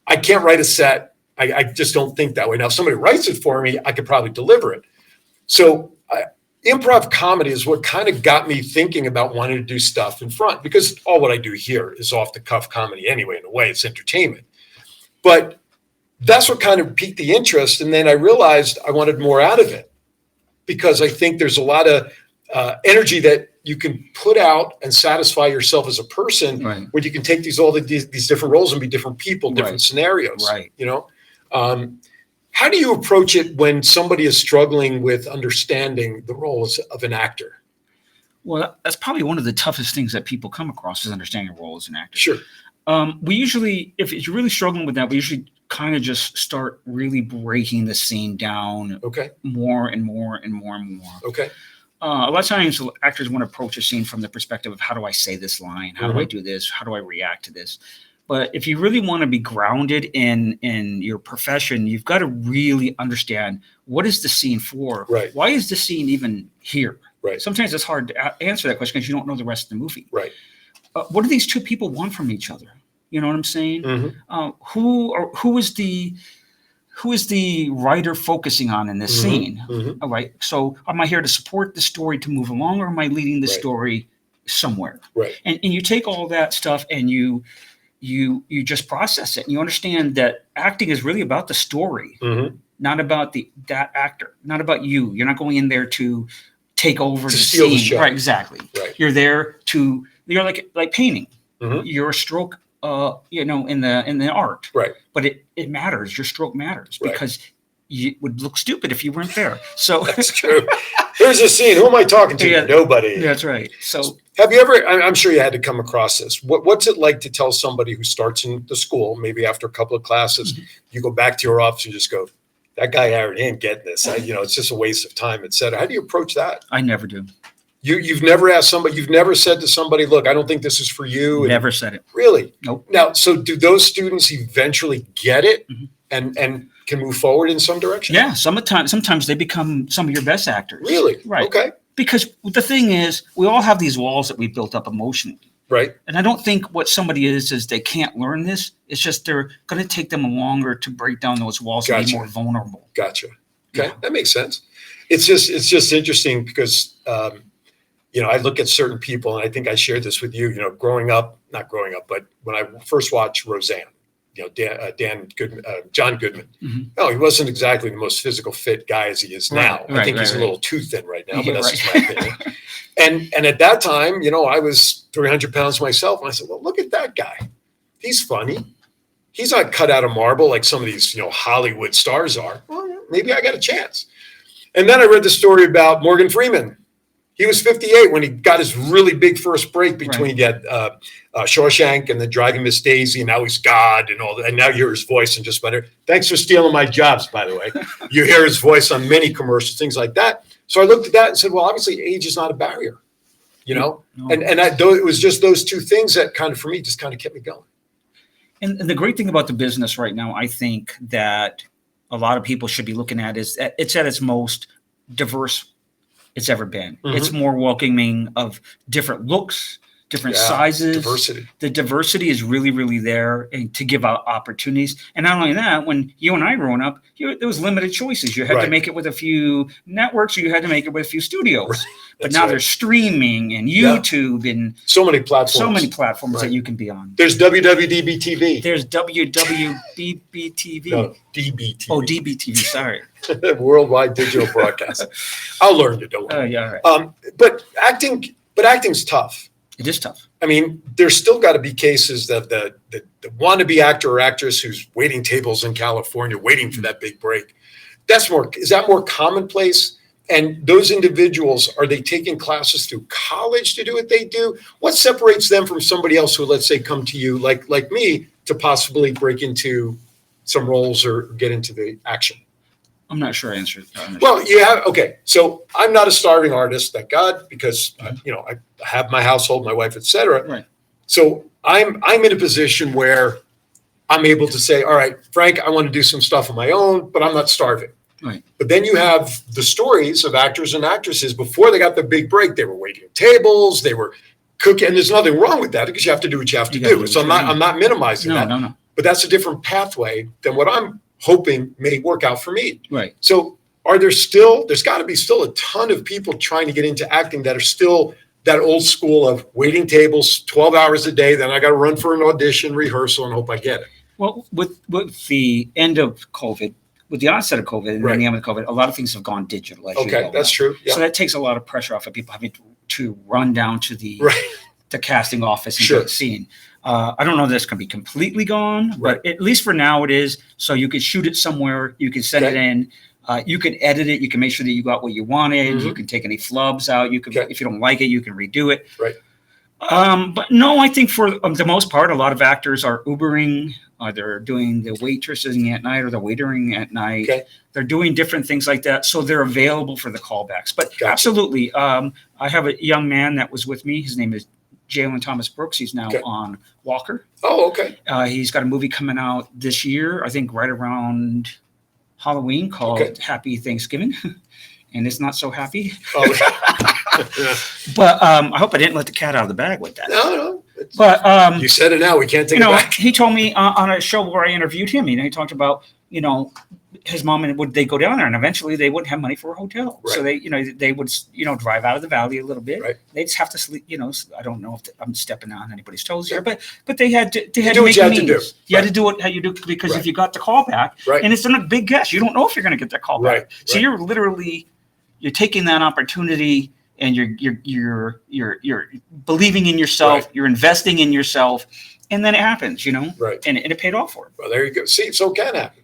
I can't write a set. I just don't think that way. Now, if somebody writes it for me, I could probably deliver it. So improv comedy is what kind of got me thinking about wanting to do stuff in front, because all what I do here is off the cuff comedy anyway. In a way, it's entertainment. But that's what kind of piqued the interest. And then I realized I wanted more out of it, because I think there's a lot of energy that you can put out and satisfy yourself as a person, right, where you can take these different roles and be different people, different scenarios, right? You know, how do you approach it when somebody is struggling with understanding the roles of an actor? Well, that's probably one of the toughest things that people come across, is understanding a role as an actor. Sure. We usually, if you're really struggling with that, we usually kind of just start really breaking the scene down. Okay. More and more and more and more. Okay. A lot of times actors want to approach a scene from the perspective of, how do I say this line? How do I do this? How do I react to this? But if you really want to be grounded in your profession, you've got to really understand, what is the scene for? Right. Why is the scene even here? Right. Sometimes it's hard to answer that question because you don't know the rest of the movie. Right. What do these two people want from each other? You know what I'm saying? Mm-hmm. Who is the writer focusing on in this scene? Mm-hmm. All right. So am I here to support the story to move along, or am I leading the story somewhere? Right. And you take all that stuff and you just process it, and you understand that acting is really about the story, not about that actor, not about you. You're not going in there to take over the steal scene. the show. Right, exactly. Right. You're there you're like painting. You're a stroke in the art. Right. But it matters. Your stroke matters, because you would look stupid if you weren't there. So that's true. Here's a scene. Who am I talking to? Yeah, nobody. That's right. So have you ever, I'm sure you had to come across this. What's it like to tell somebody who starts in the school, maybe after a couple of classes, you go back to your office and just go, that guy Aaron ain't getting this. It's just a waste of time, et cetera. How do you approach that? I never do. You've never asked somebody, you've never said to somebody, look, I don't think this is for you. Never said it. Really? Nope. Now, so do those students eventually get it and can move forward in some direction? Yeah. Sometimes they become some of your best actors. Really? Right. Okay. Because the thing is, we all have these walls that we built up emotionally. Right. And I don't think what somebody is they can't learn this. It's just they're going to take them longer to break down those walls and be more vulnerable. Gotcha. Okay, that makes sense. It's just interesting because I look at certain people, and I think I shared this with you. Not growing up, but when I first watched Roseanne, Dan Goodman, John Goodman. Mm-hmm. No, he wasn't exactly the most physical fit guy as he is now. I think he's a little too thin right now, but that's just my opinion. And at that time, I was 300 pounds myself, and I said, well, look at that guy. He's funny. He's not cut out of marble like some of these, Hollywood stars are. Well, maybe I got a chance. And then I read the story about Morgan Freeman. He was 58 when he got his really big first break between Shawshank and then Driving Miss Daisy, and now he's God and all that. And now you hear his voice and just about it. Thanks for stealing my jobs, by the way. You hear his voice on many commercials, things like that. So I looked at that and said, well, obviously age is not a barrier, No. And it was just those two things that kind of, for me, just kind of kept me going. And the great thing about the business right now, I think that a lot of people should be looking at is that it's at its most diverse it's ever been. Mm-hmm. It's more welcoming of different looks, different sizes. Diversity. The diversity is really, really there, and to give out opportunities. And not only that, when you and I growing up, there was limited choices. You had to make it with a few networks, or you had to make it with a few studios. But now there's streaming and YouTube and so many platforms. That you can be on. There's WWDBTV. There's WWDBTV. No, DBTV. Oh, DBTV. Sorry. Worldwide Digital Broadcast. I'll learn to don't. Yeah. All right. But acting's tough. It is tough. I mean, there's still got to be cases that the wannabe actor or actress who's waiting tables in California, waiting for that big break. Is that more commonplace? And those individuals, are they taking classes through college to do what they do? What separates them from somebody else who, let's say, come to you like me to possibly break into some roles or get into the action? I'm not sure I answered. Well, okay. So I'm not a starving artist, thank God, because I have my household, my wife, etc. Right. So I'm in a position where I'm able to say, all right, Frank, I want to do some stuff on my own, but I'm not starving. Right. But then you have the stories of actors and actresses before they got the big break. They were waiting tables, they were cooking, and there's nothing wrong with that because you have to do what you have to do. So I'm not minimizing that. No. But that's a different pathway than what I'm hoping may work out for me. Right. So there's got to be still a ton of people trying to get into acting that are still that old school of waiting tables 12 hours a day. Then I got to run for an audition, rehearsal, and hope I get it. Well, with the end of COVID, with the onset of COVID and then the end of COVID, a lot of things have gone digital. Okay, that's true. Yeah. So that takes a lot of pressure off of people having to run down to the casting office and get seen. I don't know if this can be completely gone, but at least for now it is. So you can shoot it somewhere, you can send it in, you can edit it, you can make sure that you got what you wanted, you can take any flubs out, you can if you don't like it, you can redo it. Right. But no, I think for the most part, a lot of actors are Ubering. They're doing the waitressing at night or the waitering at night. Okay. They're doing different things like that. So they're available for the callbacks. But absolutely. I have a young man that was with me. His name is Jalen Thomas Brooks. He's now on Walker. Oh, okay. He's got a movie coming out this year, I think right around Halloween, called Happy Thanksgiving. And it's not so happy. But I hope I didn't let the cat out of the bag with that. No. But you said it now. We can't take it back. He told me on a show where I interviewed him, he talked about, his mom and would they go down there, and eventually they wouldn't have money for a hotel. Right. So they would drive out of the valley a little bit. Right. They'd just have to sleep. I don't know if I'm stepping on anybody's toes here, but they had to make a means. You had to do what how you do, because if you got the call back, and it's a big guess, you don't know if you're going to get that call back. So you're literally taking that opportunity. And you're believing in yourself, you're investing in yourself, and then it happens, right? And it paid off for it. Well, there you go. See, so it can happen.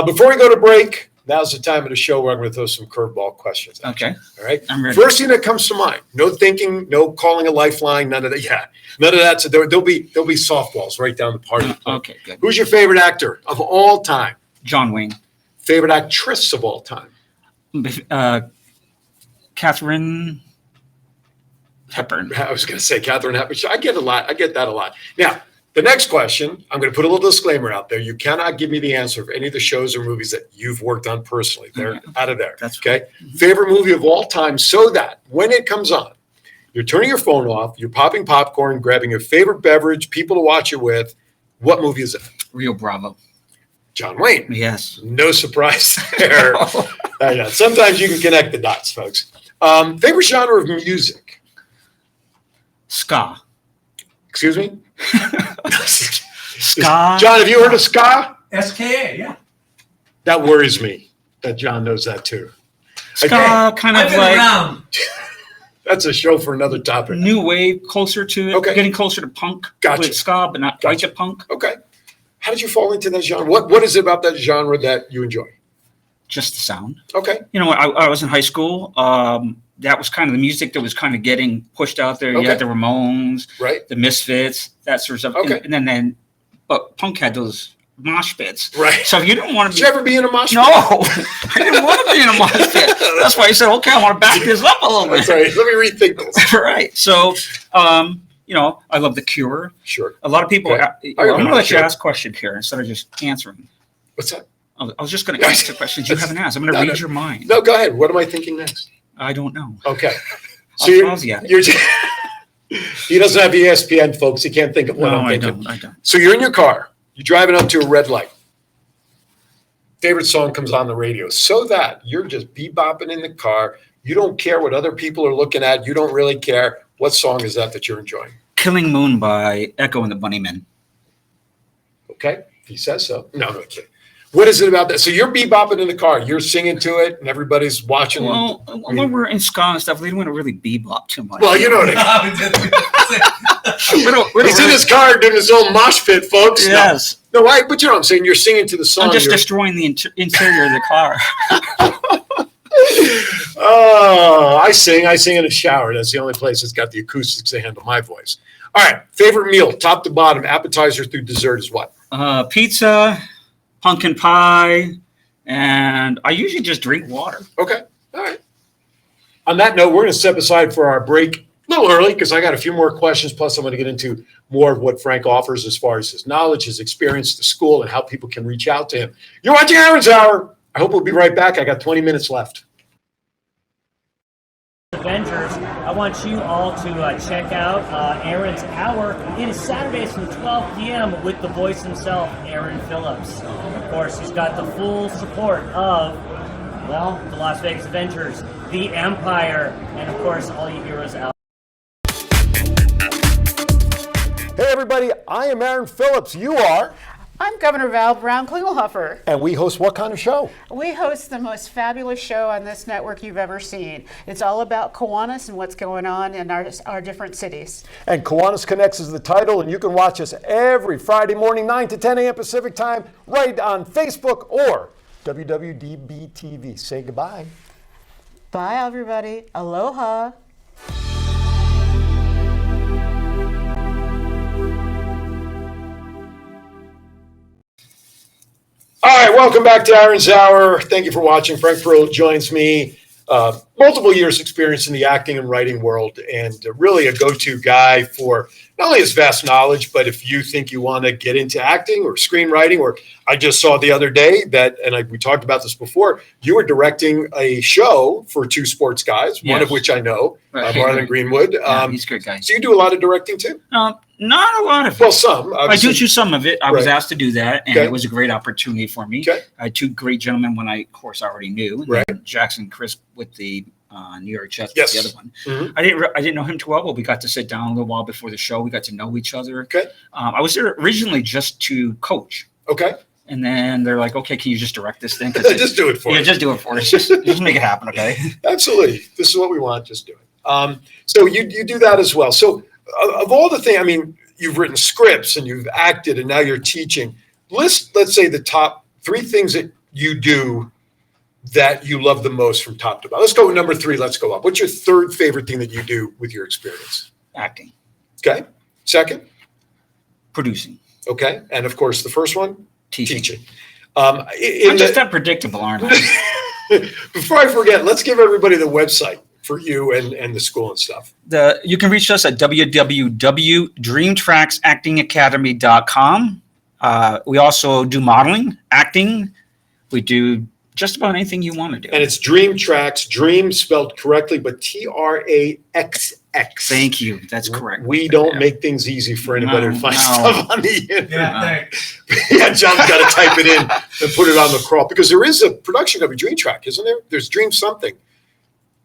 Before we go to break, now's the time of the show where I'm going to throw some curveball questions at you. All right. I'm ready. First thing that comes to mind: no thinking, no calling a lifeline, none of that. Yeah, none of that. So there'll be softballs right down the party. Okay, good. Who's your favorite actor of all time? John Wayne. Favorite actress of all time? Katharine Hepburn. I was going to say Katharine Hepburn. I get that a lot. Now, the next question, I'm going to put a little disclaimer out there. You cannot give me the answer of any of the shows or movies that you've worked on personally. They're out of there. That's okay. Favorite movie of all time, so that when it comes on, you're turning your phone off, you're popping popcorn, grabbing your favorite beverage, people to watch it with. What movie is it? Rio Bravo. John Wayne. Yes. No surprise there. I know. Sometimes you can connect the dots, folks. Favorite genre of music? Ska. Excuse me? Ska. John, have you heard of ska? SKA, yeah. That worries me that John knows that too. Ska, kind I've of been like around. That's a show for another topic. new wave, closer to it. Okay. Getting closer to punk Gotcha. with ska, but not quite to punk. Okay. How did you fall into that genre? What is it about that genre that you enjoy? Just the sound. Okay. You know, I was in high school. That was kind of the music that was kind of getting pushed out there. You Okay. had the Ramones, Right. the Misfits, that sort of stuff. Okay. And then, but punk had those mosh pits. Right. So if you didn't want to Did be, you ever be in a mosh pit? no, I didn't want to be in a mosh pit. That's why I said, okay, I want to back this up a little That's bit. right. Let me rethink this. Right. So, you know, I love The Cure. Sure. A lot of people. Okay. I'm going to let you ask questions here instead of just answering. What's that? I was just going to answer questions you haven't asked. I'm going to No, read your mind. No, go ahead. What am I thinking next? I don't know. Okay. I'll you're, pause you. you're he doesn't have ESPN, folks. He can't think of what No, I'm I thinking. don't. I don't. So you're in your car. You're driving up to a red light. Favorite song comes on the radio. So that you're just bebopping in the car. You don't care what other people are looking at. You don't really care. What song is that you're enjoying? Killing Moon by Echo and the Bunnymen. Okay. If he says so. No, okay. What is it about that? So you're bebopping in the car. You're singing to it, and everybody's watching. Well, when we're in ska and stuff, we don't want to really bebop too much. Well, you know what I mean. we don't He's in really- his car doing his own mosh pit, folks. Yes. No, but you know what I'm saying? You're singing to the song. I'm just You're- destroying the interior of the car. Oh, I sing in a shower. That's the only place that's got the acoustics to handle my voice. All right. Favorite meal, top to bottom, appetizer through dessert is what? Pizza, pumpkin pie, and I usually just drink water. Okay. All right. On that note, we're going to step aside for our break a little early because I got a few more questions. Plus, I'm going to get into more of what Frank offers as far as his knowledge, his experience, the school, and how people can reach out to him. You're watching Aaron's Hour. I hope we'll be right back. I got 20 minutes left. Avengers, I want you all to check out Aaron's Hour. It is Saturdays from 12 p.m. with the voice himself, Aaron Phillips. Of course, he's got the full support of, well, the Las Vegas Avengers, the Empire, and of course, all you heroes out. Hey, everybody. I am Aaron Phillips. You are. I'm Governor Val Brown Klingelhofer. And we host what kind of show? We host the most fabulous show on this network you've ever seen. It's all about Kiwanis and what's going on in our different cities. And Kiwanis Connects is the title, and you can watch us every Friday morning, 9 to 10 a.m. Pacific time, right on Facebook or WWDBTV. Say goodbye. Bye, everybody. Aloha. All right, welcome back to Aaron's Hour. Thank you for watching. Frank Parrillo joins me. Multiple years experience in the acting and writing world, and really a go-to guy for not only his vast knowledge, but if you think you want to get into acting or screenwriting, or I just saw the other day that, and we talked about this before, you were directing a show for two sports guys, one of which I know, Marlon Greenwood. Yeah, he's a great guy. So you do a lot of directing too? Not a lot of it. Well, some. Obviously. I do some of it. I was asked to do that, and Okay. it was a great opportunity for me. Okay. I had two great gentlemen when I, of course, already knew. And Right. then Jackson Crisp with the New York Jets, Yes. the other one. Mhm. I didn't know him too well, but we got to sit down a little while before the show. We got to know each other. Okay. I was there originally just to coach. Okay. And then they're like, okay, can you just direct this thing? Just do it for Yeah, us. just do it for us. Just make it happen, okay? Absolutely. This is what we want. Just do it. So you do that as well. So of all the things, I mean, you've written scripts and you've acted and now you're teaching. Let's say the top 3 things that you do that you love the most from top to bottom. Let's go with number 3. Let's go up. What's your third favorite thing that you do with your experience? Acting. Okay. Second? Producing. Okay. And of course, the first one? Teaching. I'm I'm just that predictable, aren't I? Before I forget, let's give everybody the website for you and the school and stuff. You can reach us at www.dreamtracksactingacademy.com. We also do modeling, acting. We do just about anything you want to do. And it's Dream Tracks, Dream spelled correctly, but TRAXS X. Thank you. That's correct. We don't make things easy for anybody to find No. stuff on the internet. Yeah, thanks. Yeah, John's got to type it in and put it on the crawl because there is a production company, Dream Track, isn't there? There's Dream something.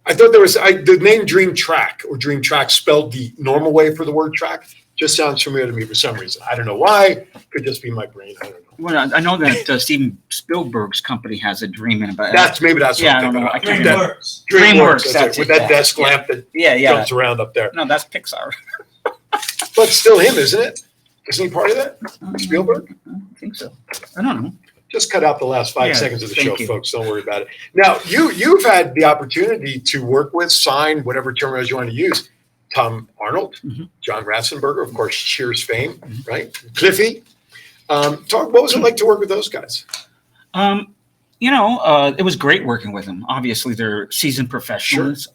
I thought there was the name Dream Track or Dream Track spelled the normal way for the word track. Just sounds familiar to me for some reason. I don't know why. Could just be my brain. I don't know. Well, I know that Steven Spielberg's company has a dream in it, but That's what yeah, I I'm don't thinking know. about. I can't That- DreamWorks. DreamWorks, that's with it, that yeah. desk lamp that yeah. jumps around up there. No, that's Pixar. But still him, isn't it? Isn't he part of that? Spielberg? I think so. I don't know. Just cut out the last 5 Yeah, seconds of the thank show, you. folks. Don't worry about it. Now, you've had the opportunity to work with, sign, whatever terminology you want to use, Tom Arnold, Mhm. John Ratzenberger, of course, Cheers fame, right? Cliffy. What was it like to work with those guys? It was great working with them. Obviously, they're seasoned professionals.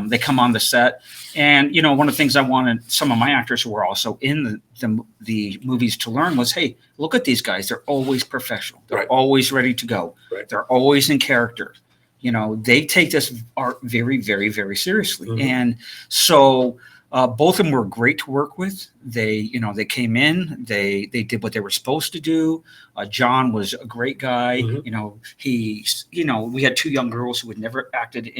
They come on the set, and one of the things I wanted some of my actors who were also in the movies to learn was, hey, look at these guys. They're always professional. They're Right. always ready to go. Right. They're always in character. They take this art very, very, very seriously, Mhm. and so. Both of them were great to work with. They came in, they did what they were supposed to do. John was a great guy. Mhm. We had two young girls who had never acted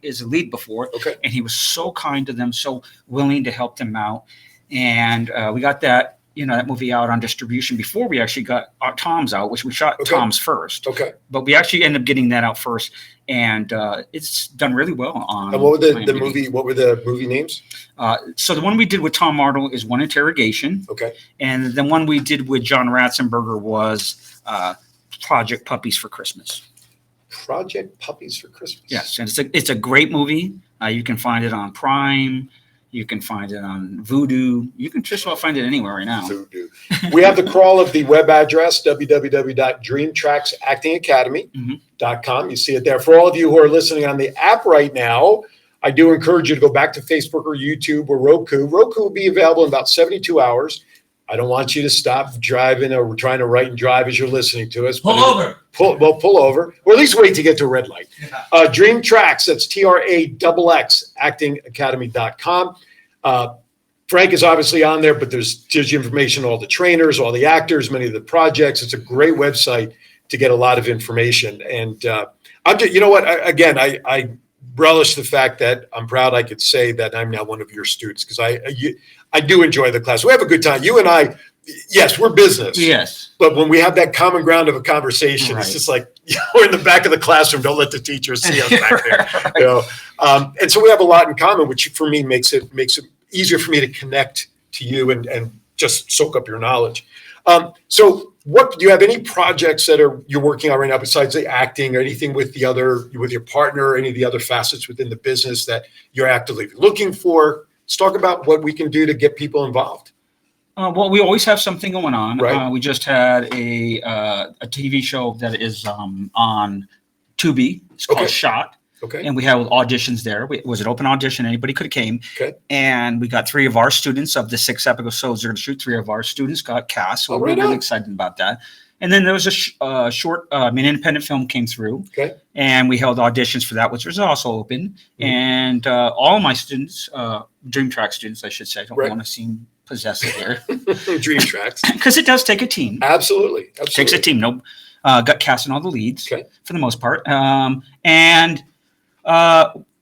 as a lead before. Okay. And he was so kind to them, so willing to help them out. And we got that movie out on distribution before we actually got Tom's out, which we shot Okay. Tom's first. Okay. But we actually ended up getting that out first. And it's done really well on. And what were the IMDb. movie? What were the movie names? So the one we did with Tom Arnold is One Interrogation, Okay. and the one we did with John Ratzenberger was Project Puppies for Christmas. Project Puppies for Christmas. Yes, and it's a great movie. You can find it on Prime. You can find it on Vudu. You can just about find it anywhere right now. Voodoo. We have the crawl of the web address, www.dreamtracksactingacademy.com. You see it there. For all of you who are listening on the app right now, I do encourage you to go back to Facebook or YouTube or Roku. Roku will be available in about 72 hours. I don't want you to stop driving or trying to write and drive as you're listening to us. Pull over. Pull over, or at least wait to get to a red light. Yeah. Dream Tracks, that's TRAXX, actingacademy.com. Frank is obviously on there, but there's information on all the trainers, all the actors, many of the projects. It's a great website to get a lot of information. And I'm just, I relish the fact that I'm proud I could say that I'm now one of your students because I do enjoy the class. We have a good time. You and I, yes, we're business. Yes. But when we have that common ground of a conversation, it's Right. just like we're in the back of the classroom. Don't let the teacher see us back there. And so we have a lot in common, which for me makes it easier for me to connect to you and just soak up your knowledge. So what do you have any projects that you're working on right now besides the acting or anything with your partner or any of the other facets within the business that you're actively looking for? Let's talk about what we can do to get people involved. Well, we always have something going on. Right. We just had a TV show that is on Tubi. It's called Okay. Shot. Okay. And we had auditions there. It was an open audition. Anybody could have came. Okay. And we got 3 of our students of the 6 episodes they're going to shoot. 3 of our students got cast. So Oh, we're right really on. excited about that. And then there was a short, an independent film came through. Okay. And we held auditions for that, which was also open. Mhm. And all my students, Dream Track students, I should say, I don't Right. want to seem possessive there. Dream Tracks. Because it does take a team. Absolutely. It takes a team. Got cast in all the leads Okay. for the most part.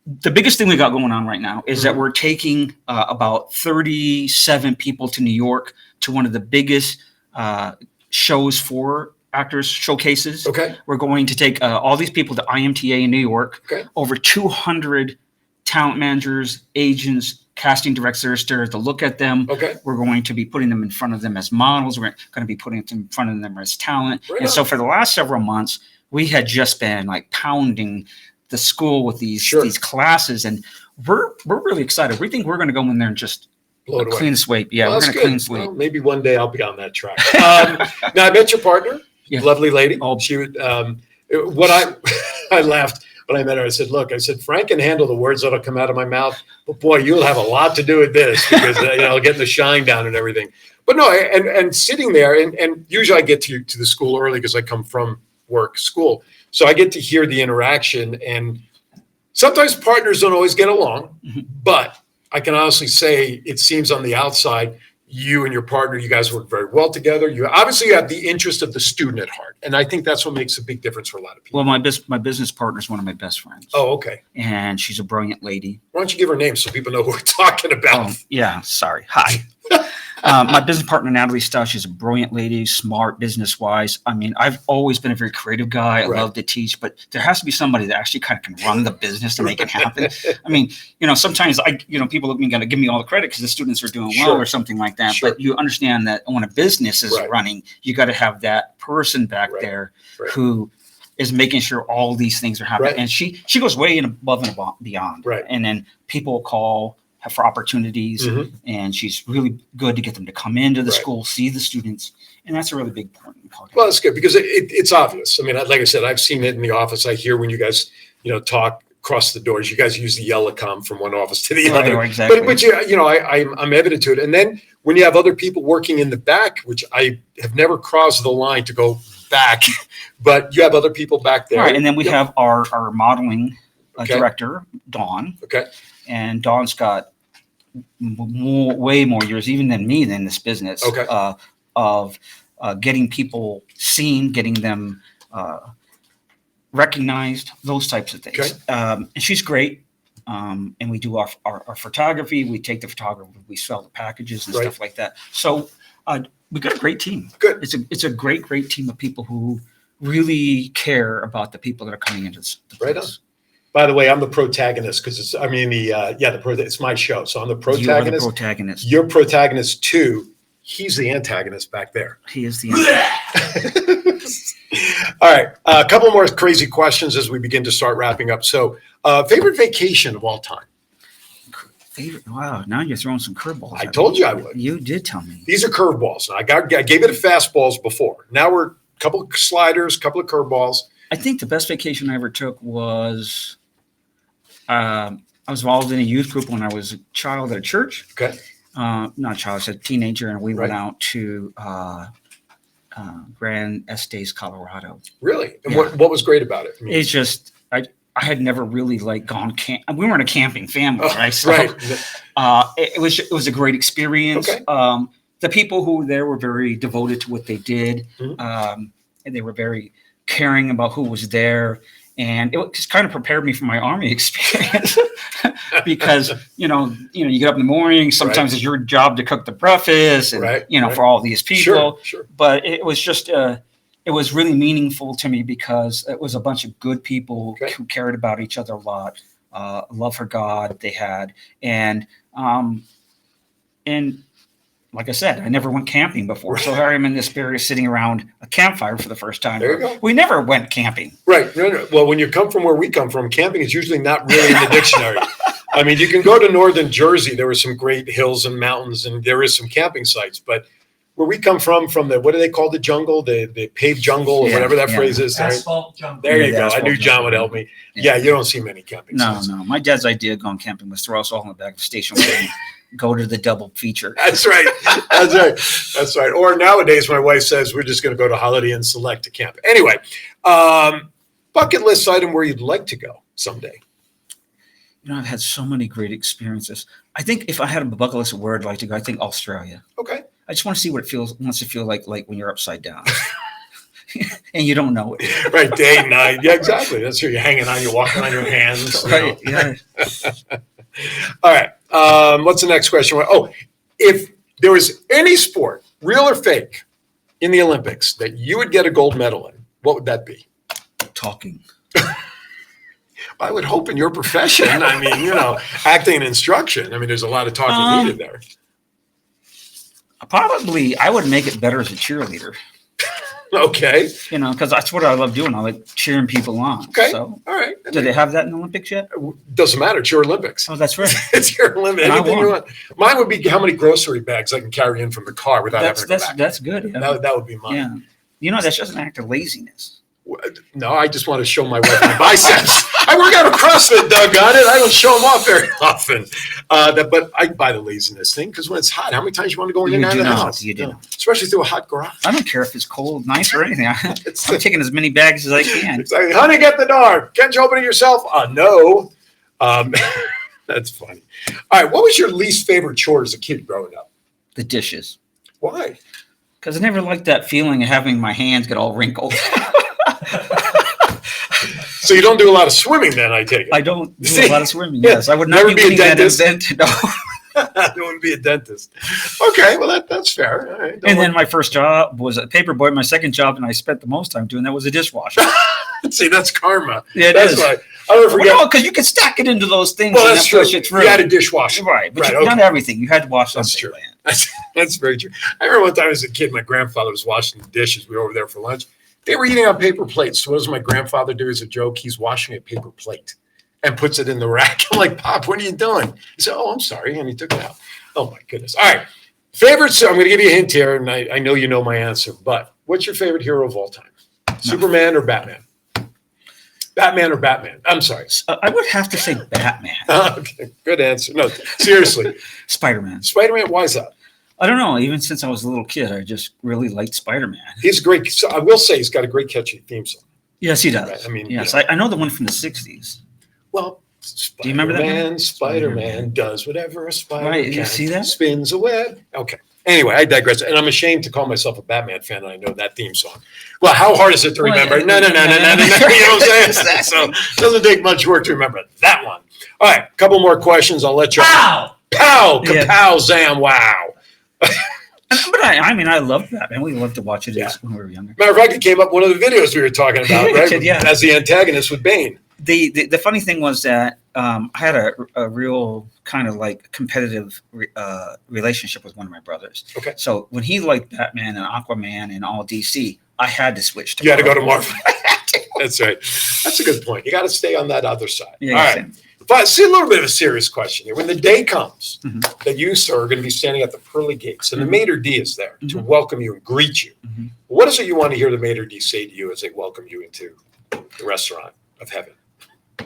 The biggest thing we got going on right now is that we're taking about 37 people to New York to one of the biggest shows for actors showcases. Okay. We're going to take all these people to IMTA in New York. Okay. Over 200 talent managers, agents, casting directors there to look at them. Okay. We're going to be putting them in front of them as models. We're going to be putting them in front of them as talent. Right and on. so for the last several months, we had just been like pounding the school with these classes, and we're really excited. We think we're going to go in there and just Blow it away. clean sweep. Yeah, Well, we're that's going to good. clean sweep. Well, maybe one day I'll be on that track. Now I met your partner, Yeah. lovely lady. Oh. She would. What I laughed when I met her. I said, "Look, Frank can handle the words that'll come out of my mouth, but boy, you'll have a lot to do with this because getting the shine down and everything." But no, and sitting there, and usually I get to the school early because I come from school, so I get to hear the interaction. And sometimes partners don't always get along, Mhm. but I can honestly say it seems on the outside, you and your partner, you guys work very well together. You obviously have the interest of the student at heart. And I think that's what makes a big difference for a lot of people. Well, my business partner is one of my best friends. Oh, okay. And she's a brilliant lady. Why don't you give her name so people know who we're talking about? Oh, yeah, sorry. Hi. My business partner, Natalie Stuff, she's a brilliant lady, smart business-wise. I mean, I've always been a very creative guy. I love to teach, but there has to be somebody that actually kind of can run the business to make it happen. I mean, sometimes people are going to give me all the credit because the students are doing well or something like that. But you understand that when a business is running, you got to have that person back there who is making sure all these things are happening. And she goes way above and beyond. And then people call for opportunities, and she's really good to get them to come into the school, see the students, and that's a really big point. Well, it's good because it's obvious. I mean, like I said, I've seen it in the office. I hear when you guys, talk across the doors. You guys use the Yellicom from one office to the other. Exactly. But I'm evident to it. And then when you have other people working in the back, which I have never crossed the line to go back, but you have other people back there. Right, and then we have our modeling director, Dawn. Okay. And Dawn's got way more years even than me in this business of getting people seen, getting them recognized, those types of things. And she's great. And we do our photography. We take the photography, we sell the packages and stuff like that. So we got a great team. Good. It's a great team of people who really care about the people that are coming into this. Right on. By the way, I'm the protagonist because it's my show. So I'm the protagonist. You are the protagonist. You're protagonist too. He's the antagonist back there. He is the antagonist. All right. A couple more crazy questions as we begin to start wrapping up. So favorite vacation of all time? Wow. Now you're throwing some curveballs. I told you I would. You did tell me. These are curveballs. I gave it a fastballs before. Now we're a couple of sliders, a couple of curveballs. I think the best vacation I ever took was I was involved in a youth group when I was a child at a church. Okay. Not a child, I was a teenager, and we went out to Grand Estes, Colorado. Really? And what was great about it? It's just I had never really gone camp. We weren't a camping family, right? So, it was a great experience. Okay. The people who were there were very devoted to what they did, and they were very caring about who was there. And it just kind of prepared me for my Army experience because, you get up in the morning, sometimes it's your job to cook the breakfast and, for all these people, Sure. But it was just, it was really meaningful to me because it was a bunch of good people who cared about each other a lot, love for God they had. And like I said, I never went camping before. So here I am in this area sitting around a campfire for the first time. There you go. We never went camping. Right. No. Well, when you come from where we come from, camping is usually not really in the dictionary. I mean, you can go to northern Jersey. There were some great hills and mountains, and there is some camping sites. But where we come from the, what do they call the jungle? The paved jungle or whatever that phrase is. Asphalt jungle. There you go. I knew John would help me. Yeah, you don't see many camping sites. No. My dad's idea of going camping was throw us all in the back of the station wagon. Go to the double feature. That's right. That's right. Or nowadays, my wife says we're just going to go to Holiday Inn Select to camp. Anyway, bucket list item where you'd like to go someday. I've had so many great experiences. I think if I had a bucket list of where I'd like to go, I think Australia. Okay. I just want to see what it wants to feel like when you're upside down. And you don't know it. Right, day and night. Yeah, exactly. That's where you're hanging on, you're walking on your hands. Right. Yeah. All right. What's the next question? Oh, if there was any sport, real or fake, in the Olympics that you would get a gold medal in, what would that be? Talking. I would hope in your profession. I mean, acting and instruction. I mean, there's a lot of talking needed there. Probably, I would make it better as a cheerleader. Okay. Because that's what I love doing. I like cheering people on. Okay. So, all right. Do they have that in the Olympics yet? Doesn't matter. It's your Olympics. Oh, that's right. It's your Olympics. Anything you want. Mine would be how many grocery bags I can carry in from the car without having to go back. That's good. Yeah. That would be mine. Yeah. That's just an act of laziness. No, I just want to show my wife my biceps. I work out a CrossFit, doggone it. I don't show them off very often. But I buy the laziness thing because when it's hot, how many times you want to go in and out of the house? You do. Especially through a hot garage. I don't care if it's cold, nice, or anything. I'm taking as many bags as I can. It's like, honey, get the door. Can't you open it yourself? No. That's funny. All right. What was your least favorite chore as a kid growing up? The dishes. Why? Because I never liked that feeling of having my hands get all wrinkled. So you don't do a lot of swimming then, I take it. I don't do a lot of swimming. Yes, I would not Never be be a getting that dentist? event. No. I don't want to be a dentist. Okay, well that's fair. All right, And then my first job was a paper boy. My second job, and I spent the most time doing that, was a dishwasher. see, that's karma. Yeah, it that's is. why I'll never forget. Well, because you can stack it into those things. Well, and that's then true. push it through. You had a dishwasher, Right, but Right, you, okay. not everything. You had to wash That's something. true. That's very true. I remember one time as a kid, my grandfather was washing the dishes. We were over there for lunch. They were eating on paper plates. So what does my grandfather do as a joke? He's washing a paper plate and puts it in the rack. I'm like, Pop, what are you doing? He said, oh, I'm sorry. And he took it out. Oh, my goodness. All right. Favorite, so I'm going to give you a hint here, and I know you know my answer, but what's your favorite hero of all time? Superman or Batman? Batman or Batman? I'm sorry. I would have to say Batman. Okay, good answer. No, seriously. Spider-Man. Spider-Man, why is that? I don't know. Even since I was a little kid, I just really liked Spider-Man. He's great. So I will say he's got a great catchy theme song. Yes, he does. Right, I mean, yes, you know. I know the one from the 60s. Well, Do you remember that one? Spider-Man does whatever a spider Right, can. you see that? Spins a web. Okay. Anyway, I digress. And I'm ashamed to call myself a Batman fan, and I know that theme song. Well, how hard is it to remember? No. You know what I'm saying? So it doesn't take much work to remember that one. All right, a couple more questions. I'll let you. Pow! Pow! Yeah. Kapow! Zam! Wow! But I loved Batman. We loved to watch it Yeah. when we were younger. Matter of fact, it came up in one of the videos we were talking about, right? Yeah. As the antagonist with Bane. The funny thing was that I had a real kind of like competitive relationship with one of my brothers. Okay. So when he liked Batman and Aquaman and all DC, I had to switch to You had to go to Marvel. That's right. That's a good point. You got to stay on that other side. Yeah, All right. same. But see, a little bit of a serious question here. When the day comes Mhm. that you, sir, are going to be standing at the pearly gates and the Mhm. maitre d' is there to Mhm. welcome you and greet you, Mhm. what is it you want to hear the maitre d' say to you as they welcome you into the restaurant of heaven?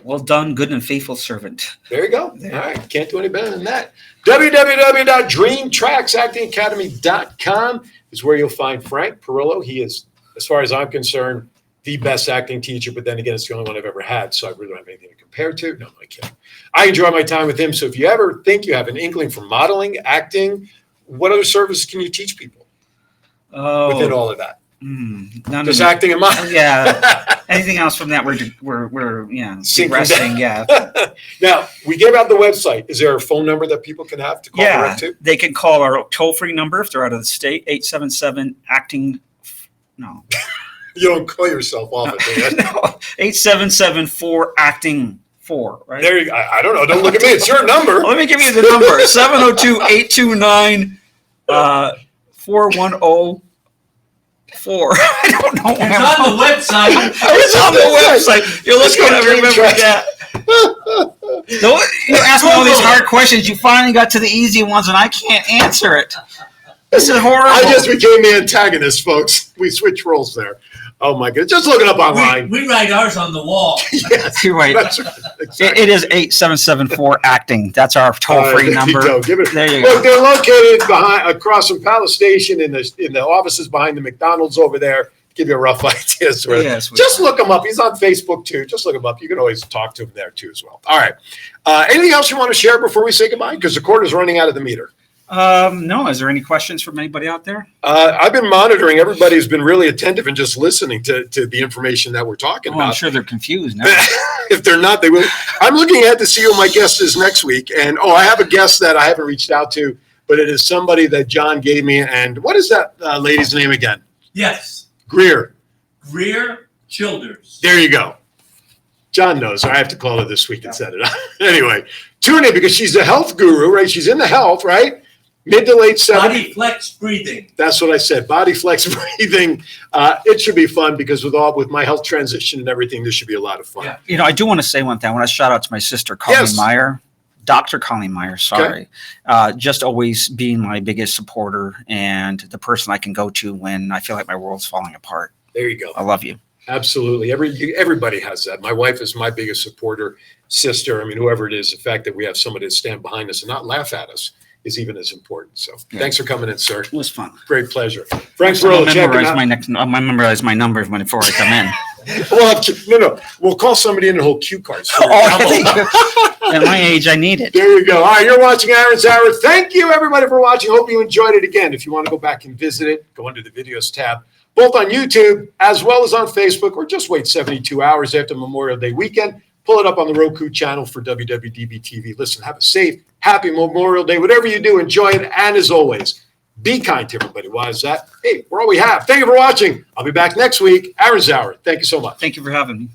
Well done, good and faithful servant. There you go. Yeah. All right. Can't do any better than that. www.dreamtracksactingacademy.com is where you'll find Frank Parrillo. He is, as far as I'm concerned, the best acting teacher, but then again, it's the only one I've ever had, so I really don't have anything to compare to. No, I'm kidding. I enjoy my time with him. So if you ever think you have an inkling for modeling, acting, what other services can you teach people within all of that? None Just of it. acting and modeling. Yeah. Anything else from that? We're Sync from resting. Yeah. Now, we gave out the website. Is there a phone number that people can have to call Yeah. direct to? They can call our toll-free number if they're out of the state, 877 acting. No. You don't call yourself off at the end. No. 877-4 acting 4, right? There you go. I don't know. Don't look at me. It's your number. Let me give you the number 702-829-4104. I don't know. It's on the website. It's on the website. You're Let's looking go to Dream remember Track. that. You ask me all these hard questions. You finally got to the easy ones, and I can't answer it. This is horrible. I just became the antagonist, folks. We switch roles there. Oh, my goodness. Just look it up online. We write ours on the wall. Yes, You're right. that's right. Exactly. It is 8774 acting. That's our toll-free There you number. go. Give it. There you Look, go. they're located across from Palace Station in the offices behind the McDonald's over there. Give you a rough idea. Yes, we Just are. look him up. He's on Facebook too. Just look him up. You can always talk to him there too as well. All right. Anything else you want to share before we say goodbye? Because the quarter's running out of the meter. No, is there any questions from anybody out there? I've been monitoring. Everybody's been really attentive and just listening to the information that we're talking Oh, I'm about. sure they're confused now. If they're not, they will. I'm looking ahead to see who my guest is next week. And, I have a guest that I haven't reached out to, but it is somebody that John gave me. And what is that lady's name again? Yes. Greer. Greer Childers. There you go. John knows. I have to call her this week and set it up. Anyway, tune in because she's a health guru, right? She's in the health, right? Mid to late 70s. Body flex breathing. That's what I said. Body flex breathing. It should be fun because with my health transition and everything, this should be a lot of fun. Yeah. I do want to say one thing. I want to shout out to my sister, Colleen Yes. Meyer, Dr. Colleen Meyer, sorry. Just always being my biggest supporter and the person I can go to when I feel like my world's falling apart. There you go. I love you. Absolutely. Everybody has that. My wife is my biggest supporter, sister. I mean, whoever it is, the fact that we have somebody to stand behind us and not laugh at us is even as important. So Thanks for coming in, sir. It was fun. Great pleasure. Frank So Parrillo, I'll check him memorize out. my memorize my numbers before I come in. Well, no. We'll call somebody in and hold cue cards. For At my age, I need it. There you go. All right, you're watching Aaron's Hour. Thank you, everybody, for watching. Hope you enjoyed it. Again, if you want to go back and visit it, go under the videos tab, both on YouTube as well as on Facebook, or just wait 72 hours after Memorial Day weekend. Pull it up on the Roku channel for WWDB-TV. Listen, have a safe, happy Memorial Day. Whatever you do, enjoy it. And as always, be kind to everybody. Why is that? Hey, we're all we have. Thank you for watching. I'll be back next week. Aaron's Hour. Thank you so much. Thank you for having me.